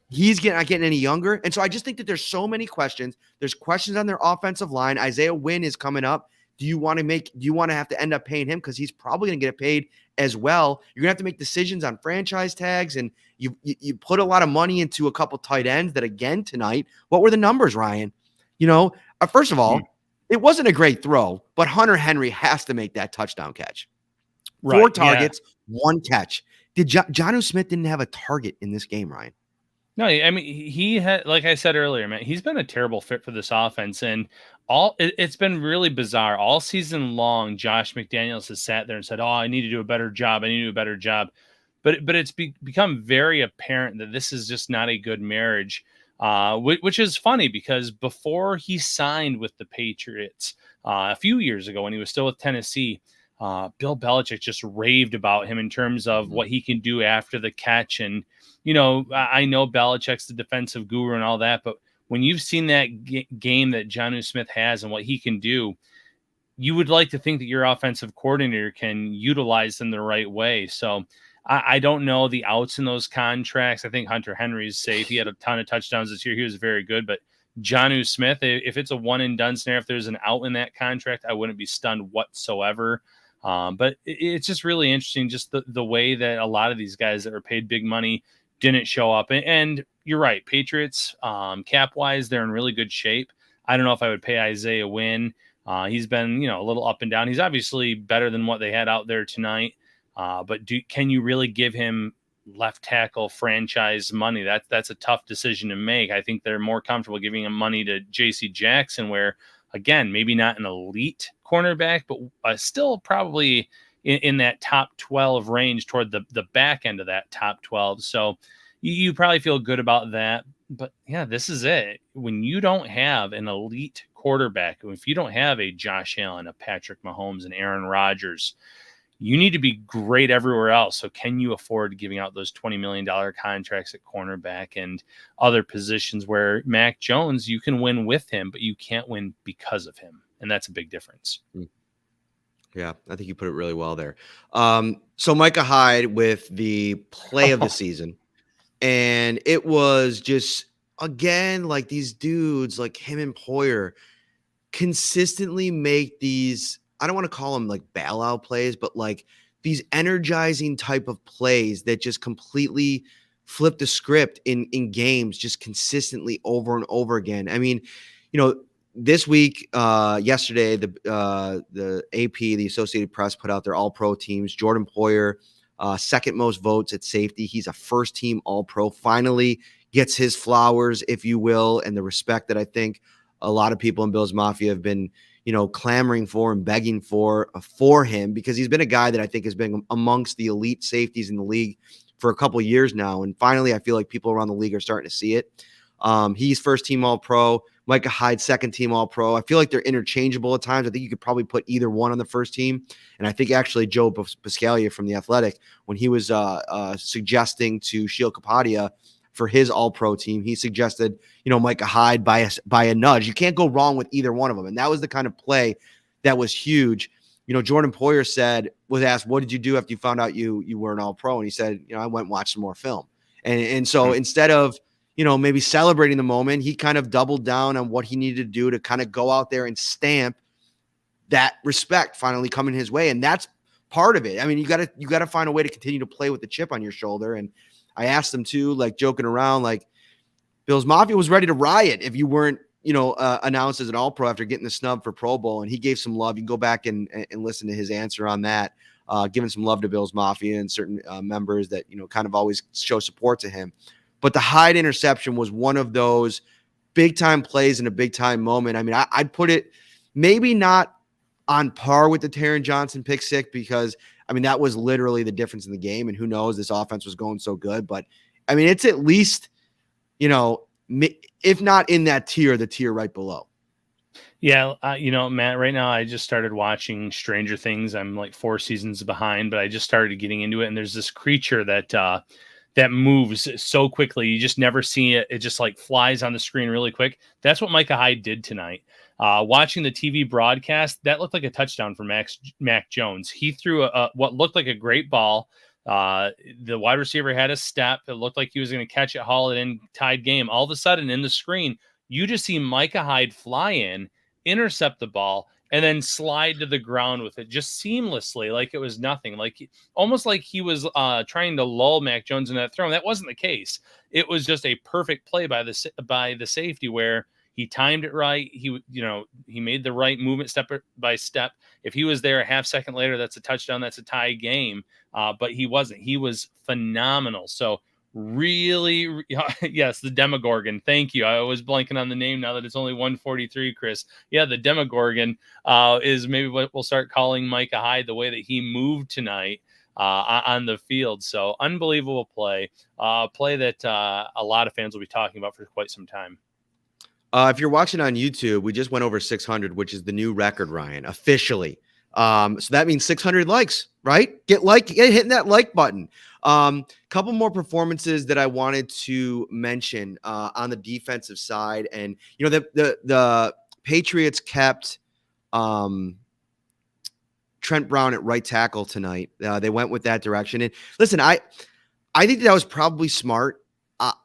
He's not getting any younger. And so I just think that there's so many questions. There's questions on their offensive line. Isaiah Wynn is coming up. Do you want to have to end up paying him? Because he's probably going to get paid as well. You're going to have to make decisions on franchise tags, and you put a lot of money into a couple tight ends that, again, tonight, what were the numbers, Ryan? First of all, it wasn't a great throw, but Hunter Henry has to make that touchdown catch. Right, 4 targets, 1 catch. Did Jonnu Smith didn't have a target in this game, Ryan? No, I mean, he had, like I said earlier, man, he's been a terrible fit for this offense, and it's been really bizarre. All season long, Josh McDaniels has sat there and said, I need to do a better job. I need to do a better job. But it's become very apparent that this is just not a good marriage, which is funny because before he signed with the Patriots a few years ago when he was still with Tennessee, Bill Belichick just raved about him in terms of what he can do after the catch. And, I know Belichick's the defensive guru and all that, but when you've seen that game that Jonnu Smith has and what he can do, you would like to think that your offensive coordinator can utilize them the right way. So I don't know the outs in those contracts. I think Hunter Henry's safe. He had a ton of touchdowns this year. He was very good. But Jonnu Smith, if it's a one and done scenario, if there's an out in that contract, I wouldn't be stunned whatsoever. But it's just really interesting, just the way that a lot of these guys that are paid big money didn't show up. And you're right, Patriots, cap-wise, they're in really good shape. I don't know if I would pay Isaiah Wynn. He's been, a little up and down. He's obviously better than what they had out there tonight. But can you really give him left tackle franchise money? That's a tough decision to make. I think they're more comfortable giving him money to J.C. Jackson, where, again, maybe not an elite cornerback, but still probably in that top 12 range toward the back end of that top 12. So you probably feel good about that. But yeah, this is it. When you don't have an elite quarterback, if you don't have a Josh Allen, a Patrick Mahomes, and Aaron Rodgers, you need to be great everywhere else. So can you afford giving out those $20 million contracts at cornerback and other positions where Mac Jones, you can win with him, but you can't win because of him. And that's a big difference. Yeah, I think you put it really well there. So Micah Hyde with the play of the season. And it was just, again, like these dudes like him and Poyer consistently make these, I don't want to call them like bailout plays, but like these energizing type of plays that just completely flip the script in games just consistently over and over again. I mean, this week, yesterday, the AP, the Associated Press, put out their all-pro teams. Jordan Poyer, second most votes at safety. He's a first-team all-pro. Finally gets his flowers, if you will, and the respect that I think a lot of people in Bills Mafia have been, clamoring for and begging for him, because he's been a guy that I think has been amongst the elite safeties in the league for a couple of years now. And finally, I feel like people around the league are starting to see it. He's first-team all-pro. Micah Hyde, second-team all-pro. I feel like they're interchangeable at times. I think you could probably put either one on the first team. And I think actually Joe Piscaglia from The Athletic, when he was suggesting to Sheil Kapadia for his all-pro team, he suggested, Micah Hyde by a nudge. You can't go wrong with either one of them. And that was the kind of play that was huge. Jordan Poyer was asked, what did you do after you found out you were an all-pro? And he said, I went and watched some more film. And so instead of, maybe celebrating the moment, he kind of doubled down on what he needed to do to kind of go out there and stamp that respect finally coming his way. And that's part of it. I mean, you gotta find a way to continue to play with the chip on your shoulder. And I asked him too, like joking around, like Bills Mafia was ready to riot if you weren't, announced as an all-pro after getting the snub for Pro Bowl. And he gave some love. You can go back and listen to his answer on that, giving some love to Bills Mafia and certain members that, kind of always show support to him. But the Hyde interception was one of those big-time plays in a big-time moment. I mean, I'd put it maybe not on par with the Taryn Johnson pick six, because, I mean, that was literally the difference in the game. And who knows, this offense was going so good. But, I mean, it's at least, if not in that tier, the tier right below. Yeah, Matt, right now I just started watching Stranger Things. I'm like 4 seasons behind, but I just started getting into it. And there's this creature that moves so quickly. You just never see it. It just like flies on the screen really quick. That's what Micah Hyde did tonight. Watching the TV broadcast, that looked like a touchdown for Mac Jones. He threw what looked like a great ball. The wide receiver had a step. It looked like he was going to catch it, haul it in, tied game. All of a sudden in the screen, you just see Micah Hyde fly in, intercept the ball, and then slide to the ground with it just seamlessly, like it was nothing. Almost like he was trying to lull Mac Jones in that throw. And that wasn't the case. It was just a perfect play by the safety, where he timed it right. He made the right movement step by step. If he was there a half second later, that's a touchdown. That's a tie game. But he wasn't. He was phenomenal. So really, yes, the Demogorgon. Thank you. I was blanking on the name now that it's only 143, Chris. Yeah, the Demogorgon is maybe what we'll start calling Micah Hyde, the way that he moved tonight on the field. So unbelievable play that a lot of fans will be talking about for quite some time. If you're watching on YouTube, we just went over 600, which is the new record, Ryan, officially. So that means 600 likes, right? Get hitting that like button. Couple more performances that I wanted to mention on the defensive side. And, the Patriots kept Trent Brown at right tackle tonight. They went with that direction. And listen, I think that was probably smart.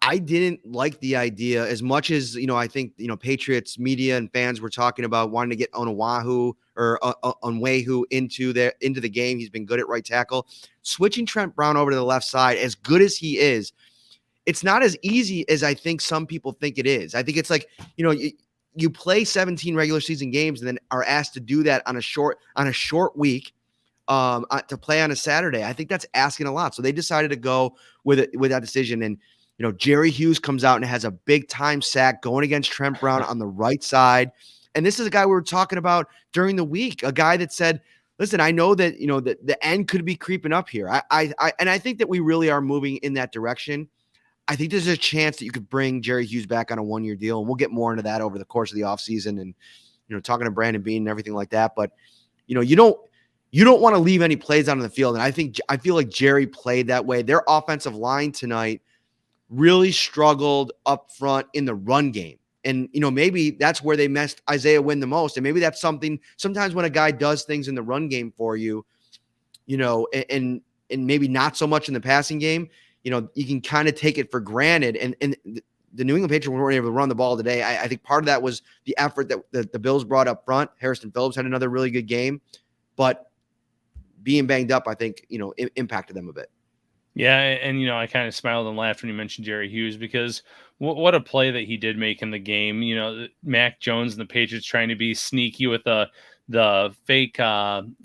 I didn't like the idea as much as, I think, Patriots media and fans were talking about wanting to get Onawahu or Onwehu into the game. He's been good at right tackle. Switching Trent Brown over to the left side, as good as he is, it's not as easy as I think some people think it is. I think it's like, you play 17 regular season games and then are asked to do that on a short week to play on a Saturday. I think that's asking a lot. So they decided to go with that decision. And, Jerry Hughes comes out and has a big time sack going against Trent Brown on the right side. And this is a guy we were talking about during the week, a guy that said, listen, I know that, the end could be creeping up here. I think that we really are moving in that direction. I think there's a chance that you could bring Jerry Hughes back on a 1-year deal, and we'll get more into that over the course of the offseason and, talking to Brandon Beane and everything like that. But, you don't want to leave any plays out on the field. And I feel like Jerry played that way. Their offensive line tonight really struggled up front in the run game. And, maybe that's where they messed Isaiah Wynn the most. And maybe that's something sometimes when a guy does things in the run game for you, and maybe not so much in the passing game, you can kind of take it for granted. And the New England Patriots weren't able to run the ball today. I think part of that was the effort that the Bills brought up front. Harrison Phillips had another really good game, but being banged up, I think, impacted them a bit. Yeah, and I kind of smiled and laughed when you mentioned Jerry Hughes because what a play that he did make in the game. Mac Jones and the Patriots trying to be sneaky with the fake, grounding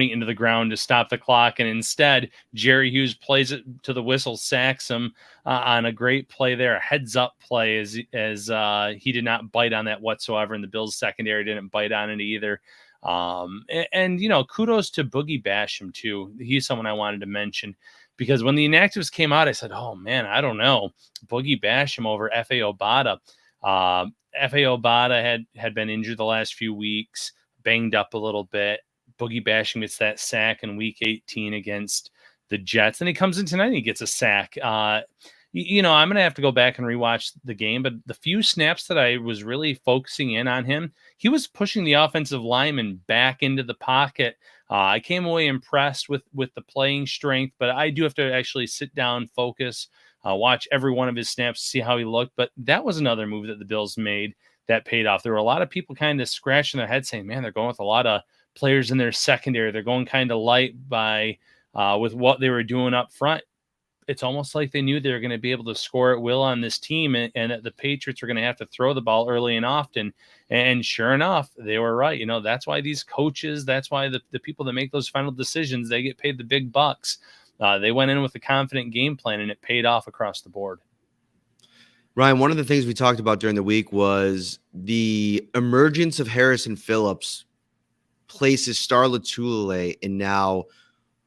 into the ground to stop the clock, and instead Jerry Hughes plays it to the whistle, sacks him on a great play there, a heads up play as he did not bite on that whatsoever, and the Bills secondary didn't bite on it either. And kudos to Boogie Basham too. He's someone I wanted to mention because when the inactives came out, I said, oh man, I don't know. Boogie Basham over F.A. Obata. F.A. Obata had been injured the last few weeks, banged up a little bit. Boogie Basham gets that sack in week 18 against the Jets. And he comes in tonight and he gets a sack. I'm going to have to go back and rewatch the game, but the few snaps that I was really focusing in on him, he was pushing the offensive lineman back into the pocket. I came away impressed with the playing strength, but I do have to actually sit down, focus, watch every one of his snaps, see how he looked. But that was another move that the Bills made that paid off. There were a lot of people kind of scratching their head saying, man, they're going with a lot of players in their secondary. They're going kind of light with what they were doing up front. It's almost like they knew they were going to be able to score at will on this team and that the Patriots were going to have to throw the ball early and often. And sure enough, they were right. That's why these coaches, that's why the people that make those final decisions, they get paid the big bucks. They went in with a confident game plan and it paid off across the board. Ryan, one of the things we talked about during the week was the emergence of Harrison Phillips places Star Lotulelei in now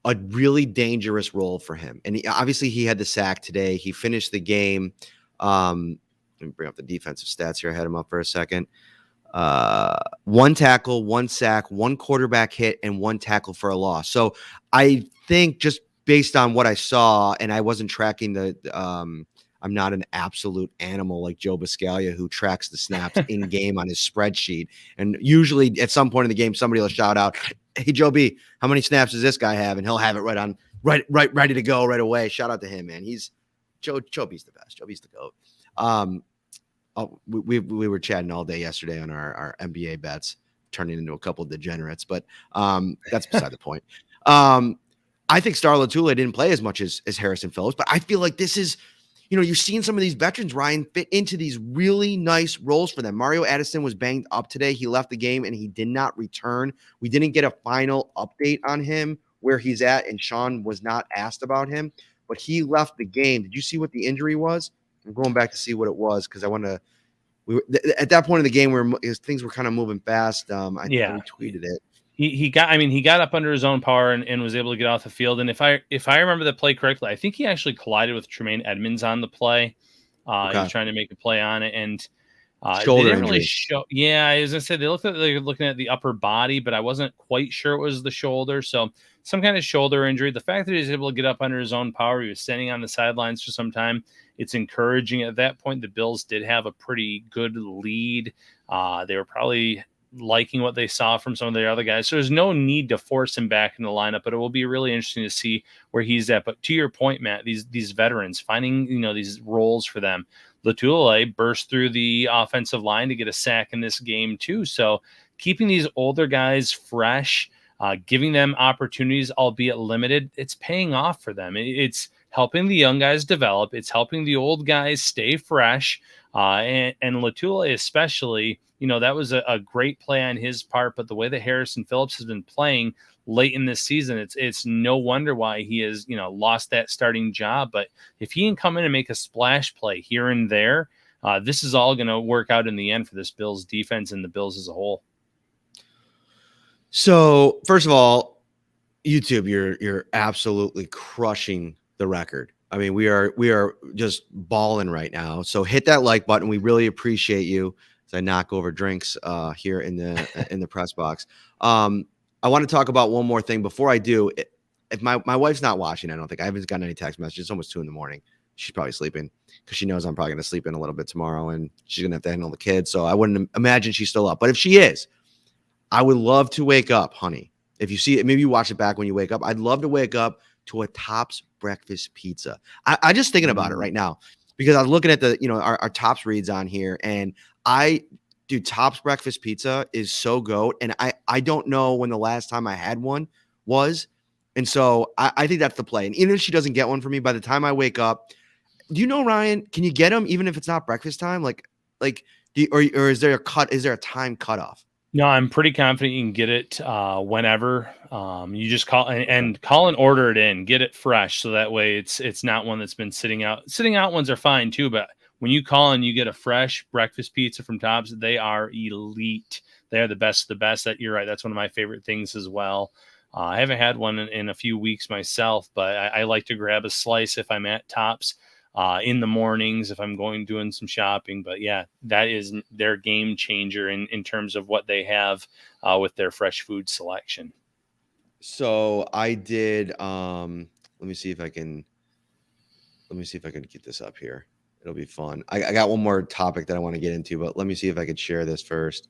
a really dangerous role for him. And obviously he had the sack today. He finished the game. Let me bring up the defensive stats here. I had him up for a second. 1 tackle, 1 sack, 1 quarterback hit, and 1 tackle for a loss. So I think just based on what I saw, and I wasn't tracking I'm not an absolute animal like Joe Biscaglia who tracks the snaps in game on his spreadsheet. And usually at some point in the game, somebody will shout out, hey, Joe B, how many snaps does this guy have? And he'll have it right ready to go right away. Shout out to him, man. Joe B's the best. Joe B's the GOAT. We were chatting all day yesterday on our NBA bets, turning into a couple of degenerates, but that's beside the point. I think Star Lotulelei didn't play as much as Harrison Phillips, but I feel like this is, you're seeing some of these veterans, Ryan, fit into these really nice roles for them. Mario Addison was banged up today. He left the game and he did not return. We didn't get a final update on him where he's at, and Sean was not asked about him, but he left the game. Did you see what the injury was? I'm going back to see what it was because I want to. At that point in the game where things were kind of moving fast. I retweeted it. He got up under his own power and was able to get off the field. And if I remember the play correctly, I think he actually collided with Tremaine Edmonds on the play. Okay. He was trying to make a play on it, and shoulder they didn't injury. really show. Yeah, I was gonna say they looked like they were looking at the upper body, but I wasn't quite sure it was the shoulder. So some kind of shoulder injury. The fact that he was able to get up under his own power, he was standing on the sidelines for some time. It's encouraging. At that point, the Bills did have a pretty good lead. They were probably liking what they saw from some of the other guys. So there's no need to force him back in the lineup, but it will be really interesting to see where he's at. But to your point, Matt, these veterans finding, these roles for them. Latulippe burst through the offensive line to get a sack in this game too. So keeping these older guys fresh, giving them opportunities, albeit limited, it's paying off for them. It's helping the young guys develop. It's helping the old guys stay fresh. And Latulippe especially, that was a great play on his part. But the way that Harrison Phillips has been playing late in this season, it's no wonder why he has, lost that starting job. But if he can come in and make a splash play here and there, this is all going to work out in the end for this Bills defense and the Bills as a whole. So first of all, YouTube, you're absolutely crushing the record. I mean, we are just balling right now. So hit that like button. We really appreciate you as I knock over drinks here in the press box. I want to talk about one more thing before I do. If my wife's not watching, I don't think I haven't gotten any text messages. It's almost 2 a.m. She's probably sleeping because she knows I'm probably going to sleep in a little bit tomorrow, and she's going to have to handle the kids. So I wouldn't imagine she's still up. But if she is, I would love to wake up, honey. If you see it, maybe you watch it back when you wake up. I'd love to wake up to a Tops breakfast pizza. I just thinking about it right now because I was looking at the, our Tops reads on here, and Tops breakfast pizza is so goat. And I don't know when the last time I had one was. And so I think that's the play. And even if she doesn't get one for me, by the time I wake up, do you know, Ryan, can you get them even if it's not breakfast time? Or is there a time cutoff? No, I'm pretty confident you can get it whenever. You just call and order it in, get it fresh. So that way it's not one that's been sitting out. Sitting out ones are fine too, but when you call and you get a fresh breakfast pizza from Tops, they are elite. They are the best of the best. You're right. That's one of my favorite things as well. I haven't had one in a few weeks myself, but I like to grab a slice if I'm at Tops in the mornings, if I'm doing some shopping. But yeah, that is their game changer in terms of what they have with their fresh food selection. So I did, let me see if I can get this up here. It'll be fun. I got one more topic that I want to get into, but let me see if I could share this first.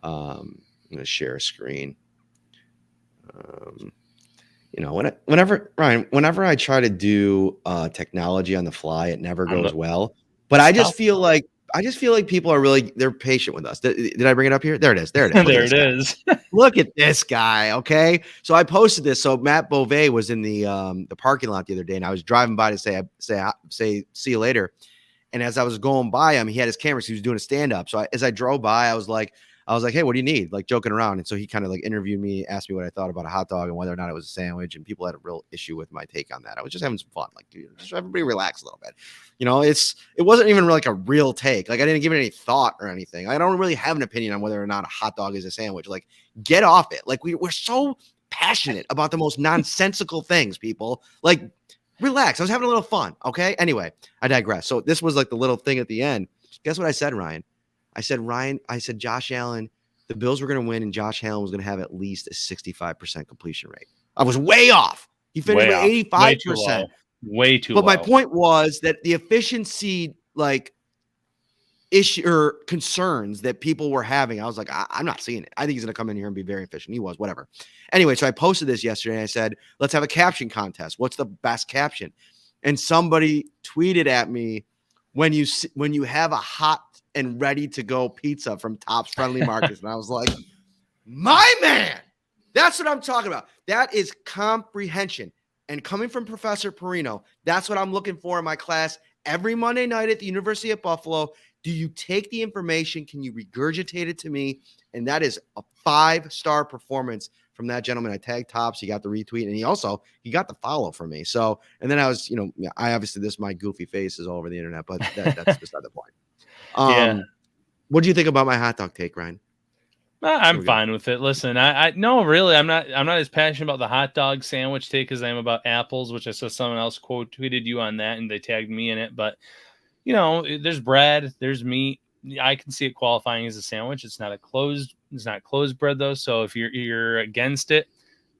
I'm going to share a screen. Whenever I try to do technology on the fly, it never goes well. But I just feel like people are they're patient with us. Did I bring it up here? There it is. There it is. There it is. Look at this guy. Okay. So I posted this. So Matt Beauvais was in the parking lot the other day, and I was driving by to say see you later. And as I was going by him, he had his camera, so he was doing a stand-up. So as I drove by, I was like, hey, what do you need? Like, joking around. And so he kind of interviewed me, asked me what I thought about a hot dog and whether or not it was a sandwich. And people had a real issue with my take on that. I was just having some fun. Dude, just everybody relax a little bit. It wasn't even really a real take. I didn't give it any thought or anything. I don't really have an opinion on whether or not a hot dog is a sandwich. Get off it. We're so passionate about the most nonsensical things, people. Relax. I was having a little fun. Okay. Anyway, I digress. So this was the little thing at the end. Guess what I said, Ryan? I said, Josh Allen, the Bills were going to win, and Josh Allen was going to have at least a 65% completion rate. I was way off. He finished with 85%. Way too low. But my point was that the efficiency, issue or concerns that people were having, I was like, I'm not seeing it. I think he's going to come in here and be very efficient. He was, whatever. Anyway, so I posted this yesterday, and I said, let's have a caption contest. What's the best caption? And somebody tweeted at me, when you have a hot and ready to go pizza from Tops Friendly Markets. And I was like, my man, that's what I'm talking about. That is comprehension. And coming from Professor Parrino, that's what I'm looking for in my class every Monday night at the University of Buffalo. Do you take the information? Can you regurgitate it to me? And that is a 5-star performance from that gentleman. I tagged Tops. He got the retweet, and he got the follow from me. So, and then I was, I obviously, my goofy face is all over the internet, but that's beside the point. What do you think about my hot dog take, Ryan? I'm fine with it. Listen, no, really, I'm not as passionate about the hot dog sandwich take as I am about apples, which I saw someone else quote tweeted you on that, and they tagged me in it. But there's bread, there's meat. I can see it qualifying as a sandwich. It's not closed bread though. So if you're against it,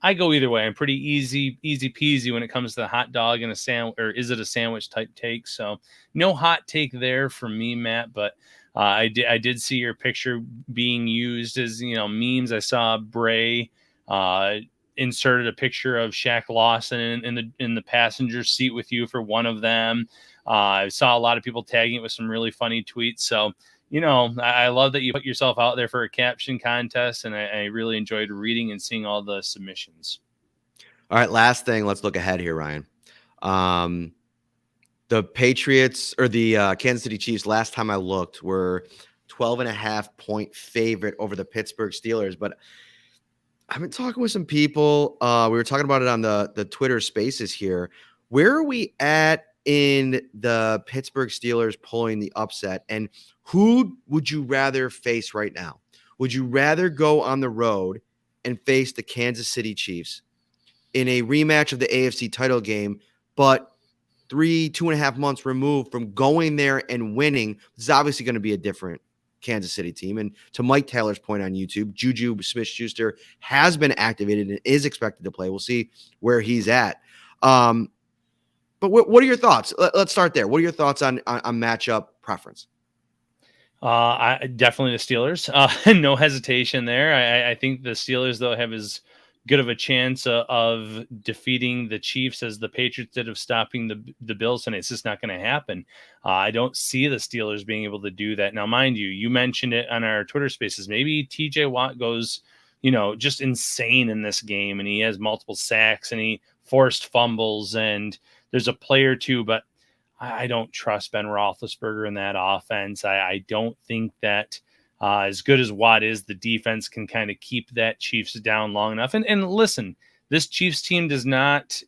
I go either way. I'm pretty easy peasy when it comes to the hot dog and a sandwich, or is it a sandwich type take? So no hot take there for me, Matt. But I did see your picture being used as, memes. I saw Bray inserted a picture of Shaq Lawson in the passenger seat with you for one of them. I saw a lot of people tagging it with some really funny tweets. So, I love that you put yourself out there for a caption contest, and I really enjoyed reading and seeing all the submissions. All right, last thing. Let's look ahead here, Ryan. The Patriots or the Kansas City Chiefs, last time I looked, were 12.5-point favorite over the Pittsburgh Steelers. But I've been talking with some people. We were talking about it on the Twitter Spaces here. Where are we at in the Pittsburgh Steelers pulling the upset? And who would you rather face right now? Would you rather go on the road and face the Kansas City Chiefs in a rematch of the AFC title game, but 2.5 months removed from going there and winning? This is obviously going to be a different Kansas City team. And to Mike Taylor's point on YouTube, Juju Smith-Schuster has been activated and is expected to play. We'll see where he's at. But what are your thoughts? Let's start there. What are your thoughts on matchup preference? I definitely the Steelers. No hesitation there. I think the Steelers, though, have as good of a chance of defeating the Chiefs as the Patriots did of stopping the Bills, and it's just not going to happen. I don't see the Steelers being able to do that. Now, mind you mentioned it on our Twitter Spaces. Maybe TJ Watt goes, just insane in this game, and he has multiple sacks and he forced fumbles, and there's a play or two, but I don't trust Ben Roethlisberger in that offense. I don't think that as good as Watt is, the defense can kind of keep that Chiefs down long enough. And listen, this Chiefs team does not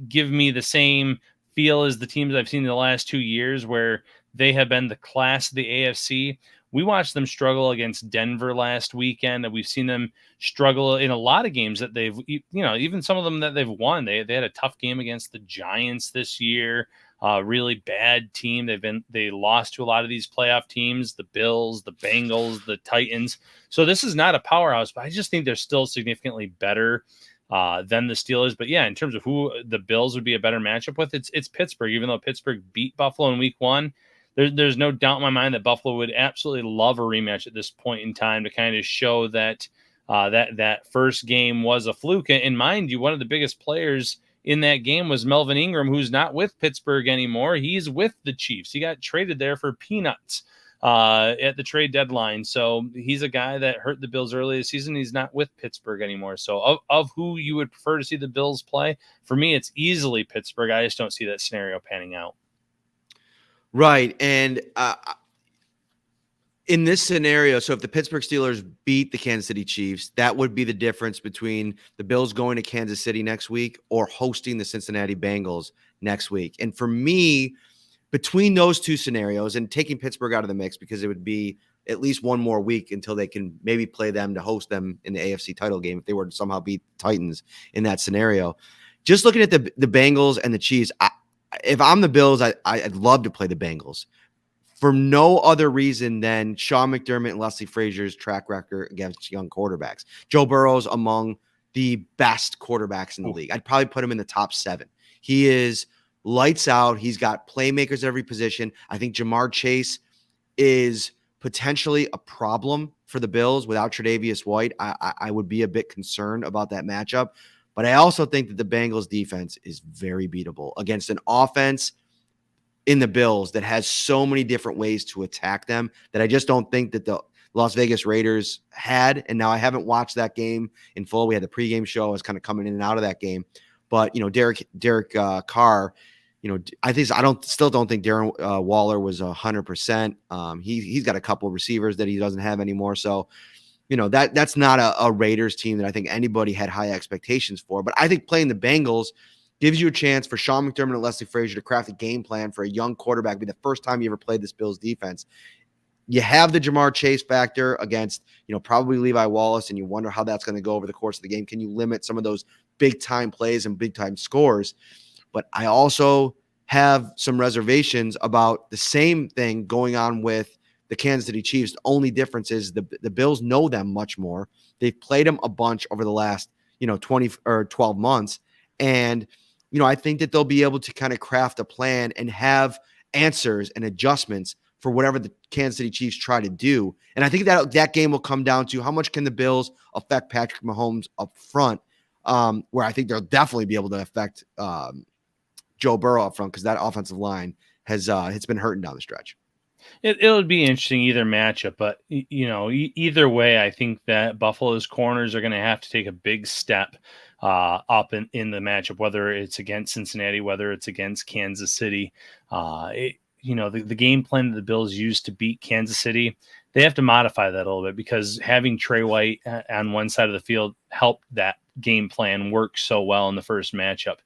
give me the same feel as the teams I've seen in the last 2 years where they have been the class of the AFC. We watched them struggle against Denver last weekend, and we've seen them struggle in a lot of games that they've, even some of them that they've won. They had a tough game against the Giants this year. Really bad team. They lost to a lot of these playoff teams, the Bills, the Bengals, the Titans. So this is not a powerhouse, but I just think they're still significantly better than the Steelers. But yeah, in terms of who the Bills would be a better matchup with, it's Pittsburgh. Even though Pittsburgh beat Buffalo in week 1, there's no doubt in my mind that Buffalo would absolutely love a rematch at this point in time to kind of show that that first game was a fluke. And mind you, one of the biggest players in that game was Melvin Ingram, who's not with Pittsburgh anymore. He's with the Chiefs. He got traded there for peanuts at the trade deadline. So he's a guy that hurt the Bills early this season. He's not with Pittsburgh anymore. So of who you would prefer to see the Bills play, for me, it's easily Pittsburgh. I just don't see that scenario panning out. Right. And in this scenario, so if the Pittsburgh Steelers beat the Kansas City Chiefs, that would be the difference between the Bills going to Kansas City next week or hosting the Cincinnati Bengals next week. And for me, between those two scenarios and taking Pittsburgh out of the mix, because it would be at least one more week until they can maybe play them to host them in the AFC title game if they were to somehow beat the Titans in that scenario. Just looking at the Bengals and the Chiefs, if I'm the Bills, I'd love to play the Bengals for no other reason than Sean McDermott and Leslie Frazier's track record against young quarterbacks. Joe Burrow's among the best quarterbacks in the league. I'd probably put him in the top 7. He is lights out. He's got playmakers at every position. I think Jamar Chase is potentially a problem for the Bills without Tre'Davious White. I would be a bit concerned about that matchup. But I also think that the Bengals defense is very beatable against an offense in the Bills that has so many different ways to attack them that I just don't think that the Las Vegas Raiders had. And now I haven't watched that game in full. We had the pregame show. I was kind of coming in and out of that game. But, Derek Carr, I still don't think Darren Waller was 100%. He's got a couple of receivers that he doesn't have anymore. So, that's not a Raiders team that I think anybody had high expectations for. But I think playing the Bengals gives you a chance for Sean McDermott and Leslie Frazier to craft a game plan for a young quarterback. It'll be the first time you ever played this Bills defense. You have the Jamar Chase factor against, probably Levi Wallace, and you wonder how that's going to go over the course of the game. Can you limit some of those big-time plays and big-time scores? But I also have some reservations about the same thing going on with the Kansas City Chiefs. The only difference is the Bills know them much more. They've played them a bunch over the last, 20 or 12 months. And, I think that they'll be able to kind of craft a plan and have answers and adjustments for whatever the Kansas City Chiefs try to do. And I think that game will come down to how much can the Bills affect Patrick Mahomes up front, where I think they'll definitely be able to affect Joe Burrow up front, because that offensive line has it's been hurting down the stretch. It'll be interesting either matchup, but either way, I think that Buffalo's corners are going to have to take a big step up in the matchup, whether it's against Cincinnati, whether it's against Kansas City. The game plan that the Bills used to beat Kansas City, they have to modify that a little bit, because having Trey White on one side of the field helped that game plan work so well in the first matchup.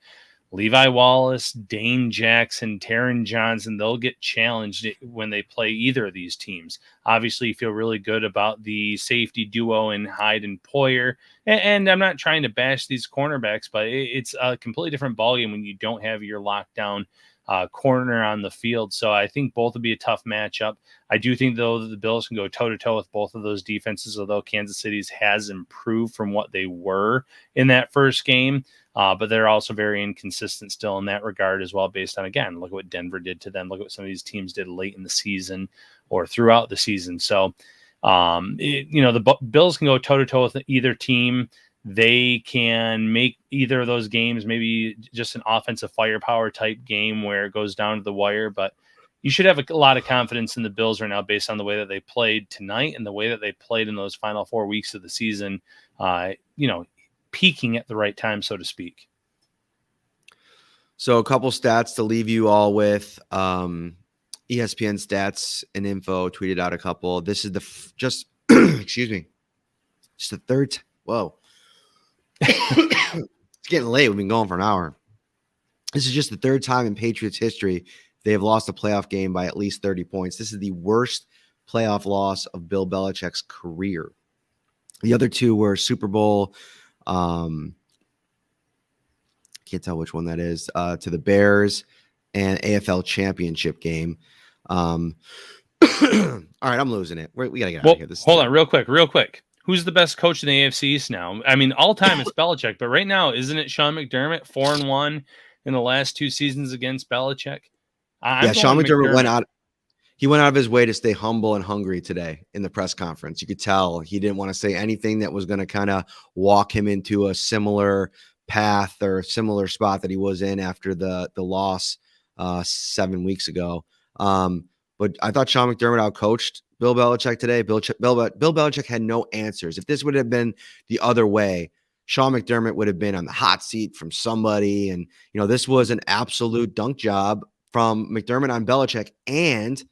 Levi Wallace, Dane Jackson, Taryn Johnson, they'll get challenged when they play either of these teams. Obviously, you feel really good about the safety duo in Hyde and Poyer. And I'm not trying to bash these cornerbacks, but it's a completely different ballgame when you don't have your lockdown corner on the field. So I think both will be a tough matchup. I do think, though, that the Bills can go toe-to-toe with both of those defenses, although Kansas City's has improved from what they were in that first game. But they're also very inconsistent still in that regard as well, based on, again, look at what Denver did to them. Look at what some of these teams did late in the season or throughout the season. So, the Bills can go toe-to-toe with either team. They can make either of those games maybe just an offensive firepower type game where it goes down to the wire. But you should have a lot of confidence in the Bills right now based on the way that they played tonight and the way that they played in those final 4 weeks of the season. Peaking at the right time, so to speak. So a couple stats to leave you all with. ESPN Stats and Info tweeted out a couple. This is just the third. Whoa. It's getting late. We've been going for an hour. This is just the third time in Patriots history they have lost a playoff game by at least 30 points. This is the worst playoff loss of Bill Belichick's career. The other two were Super Bowl. Can't tell which one that is, to the Bears, and AFL championship game. All right, I'm losing it. We got to get out of here. Hold on real quick. Who's the best coach in the AFC East now? I mean, all time it's Belichick, but right now, isn't it Sean McDermott, 4-1 in the last 2 seasons against Belichick? Sean McDermott went out. He went out of his way to stay humble and hungry today in the press conference. You could tell he didn't want to say anything that was going to kind of walk him into a similar path or similar spot that he was in after the loss 7 weeks ago. But I thought Sean McDermott outcoached Bill Belichick today. Bill Belichick had no answers. If this would have been the other way, Sean McDermott would have been on the hot seat from somebody. And, this was an absolute dunk job from McDermott on Belichick. And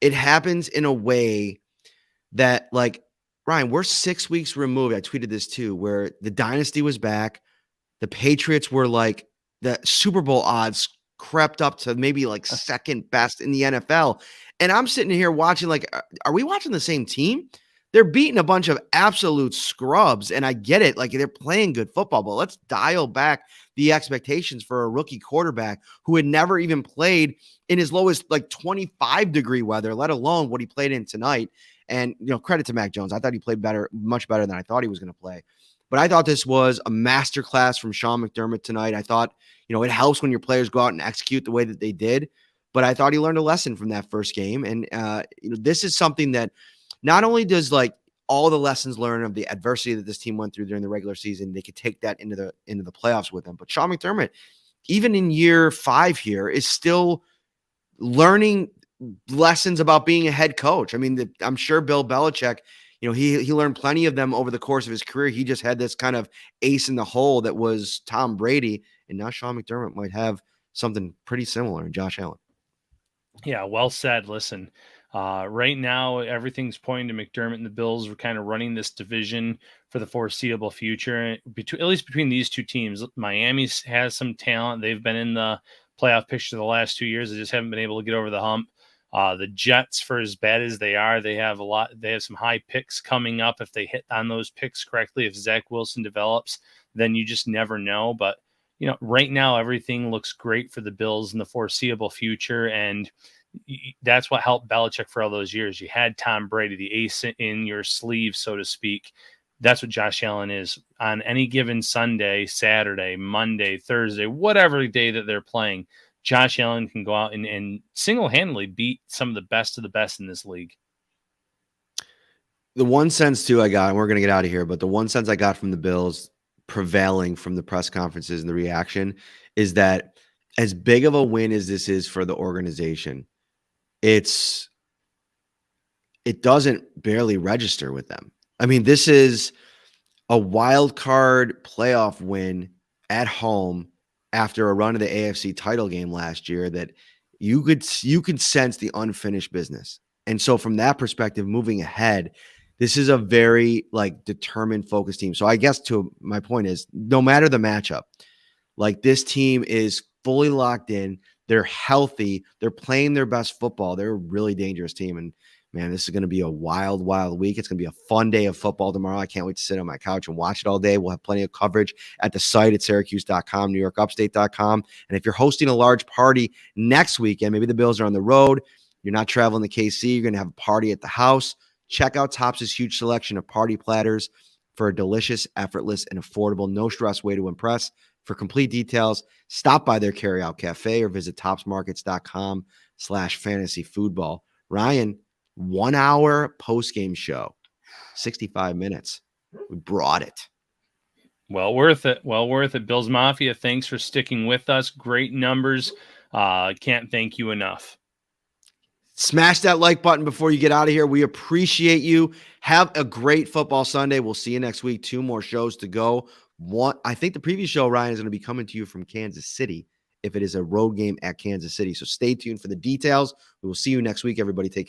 it happens in a way that, like, Ryan, we're 6 weeks removed. I tweeted this too, where the dynasty was back. The Patriots were like, the Super Bowl odds crept up to maybe like second best in the NFL. And I'm sitting here watching, like, are we watching the same team? They're beating a bunch of absolute scrubs. And I get it. Like, they're playing good football, but let's dial back the expectations for a rookie quarterback who had never even played in his lowest, like, 25-degree weather, let alone what he played in tonight. And, credit to Mac Jones. I thought he played much better than I thought he was going to play. But I thought this was a masterclass from Sean McDermott tonight. I thought, it helps when your players go out and execute the way that they did. But I thought he learned a lesson from that first game. And, this is something that not only does, like, all the lessons learned of the adversity that this team went through during the regular season, they could take that into the playoffs with them. But Sean McDermott, even in year 5 here, is still learning lessons about being a head coach. I mean, I'm sure Bill Belichick, he learned plenty of them over the course of his career. He just had this kind of ace in the hole that was Tom Brady. And now Sean McDermott might have something pretty similar in Josh Allen. Yeah, well said. Listen, right now, everything's pointing to McDermott and the Bills. We're kind of running this division for the foreseeable future, at least between these two teams. Miami has some talent. They've been in the playoff picture the last 2 years. They just haven't been able to get over the hump. The Jets, for as bad as they are, they have some high picks coming up. If they hit on those picks correctly, if Zach Wilson develops, then you just never know. But, right now, everything looks great for the Bills in the foreseeable future. And that's what helped Belichick for all those years. You had Tom Brady, the ace in your sleeve, so to speak. That's what Josh Allen is on any given Sunday, Saturday, Monday, Thursday, whatever day that they're playing. Josh Allen can go out and single-handedly beat some of the best in this league. The one sense too I got, and we're going to get out of here, but the one sense I got from the Bills prevailing from the press conferences and the reaction is that as big of a win as this is for the organization, it doesn't barely register with them. I mean, this is a wild card playoff win at home after a run of the AFC title game last year that you could sense the unfinished business. And so from that perspective, moving ahead, this is a very determined, focused team. So I guess to my point is, no matter the matchup, this team is fully locked in. They're healthy. They're playing their best football. They're a really dangerous team. And man, this is going to be a wild, wild week. It's going to be a fun day of football tomorrow. I can't wait to sit on my couch and watch it all day. We'll have plenty of coverage at the site at Syracuse.com, NewYorkUpstate.com. And if you're hosting a large party next weekend, maybe the Bills are on the road, you're not traveling to KC, you're going to have a party at the house, check out Tops' huge selection of party platters for a delicious, effortless, and affordable, no-stress way to impress. For complete details, stop by their carryout cafe or visit topsmarkets.com/fantasyfootball. Ryan, 1 hour post-game show, 65 minutes. We brought it. Well worth it. Well worth it. Bills Mafia, thanks for sticking with us. Great numbers. Can't thank you enough. Smash that like button before you get out of here. We appreciate you. Have a great football Sunday. We'll see you next week. 2 more shows to go. I think the previous show, Ryan, is going to be coming to you from Kansas City if it is a road game at Kansas City. So stay tuned for the details. We will see you next week, everybody. Take care.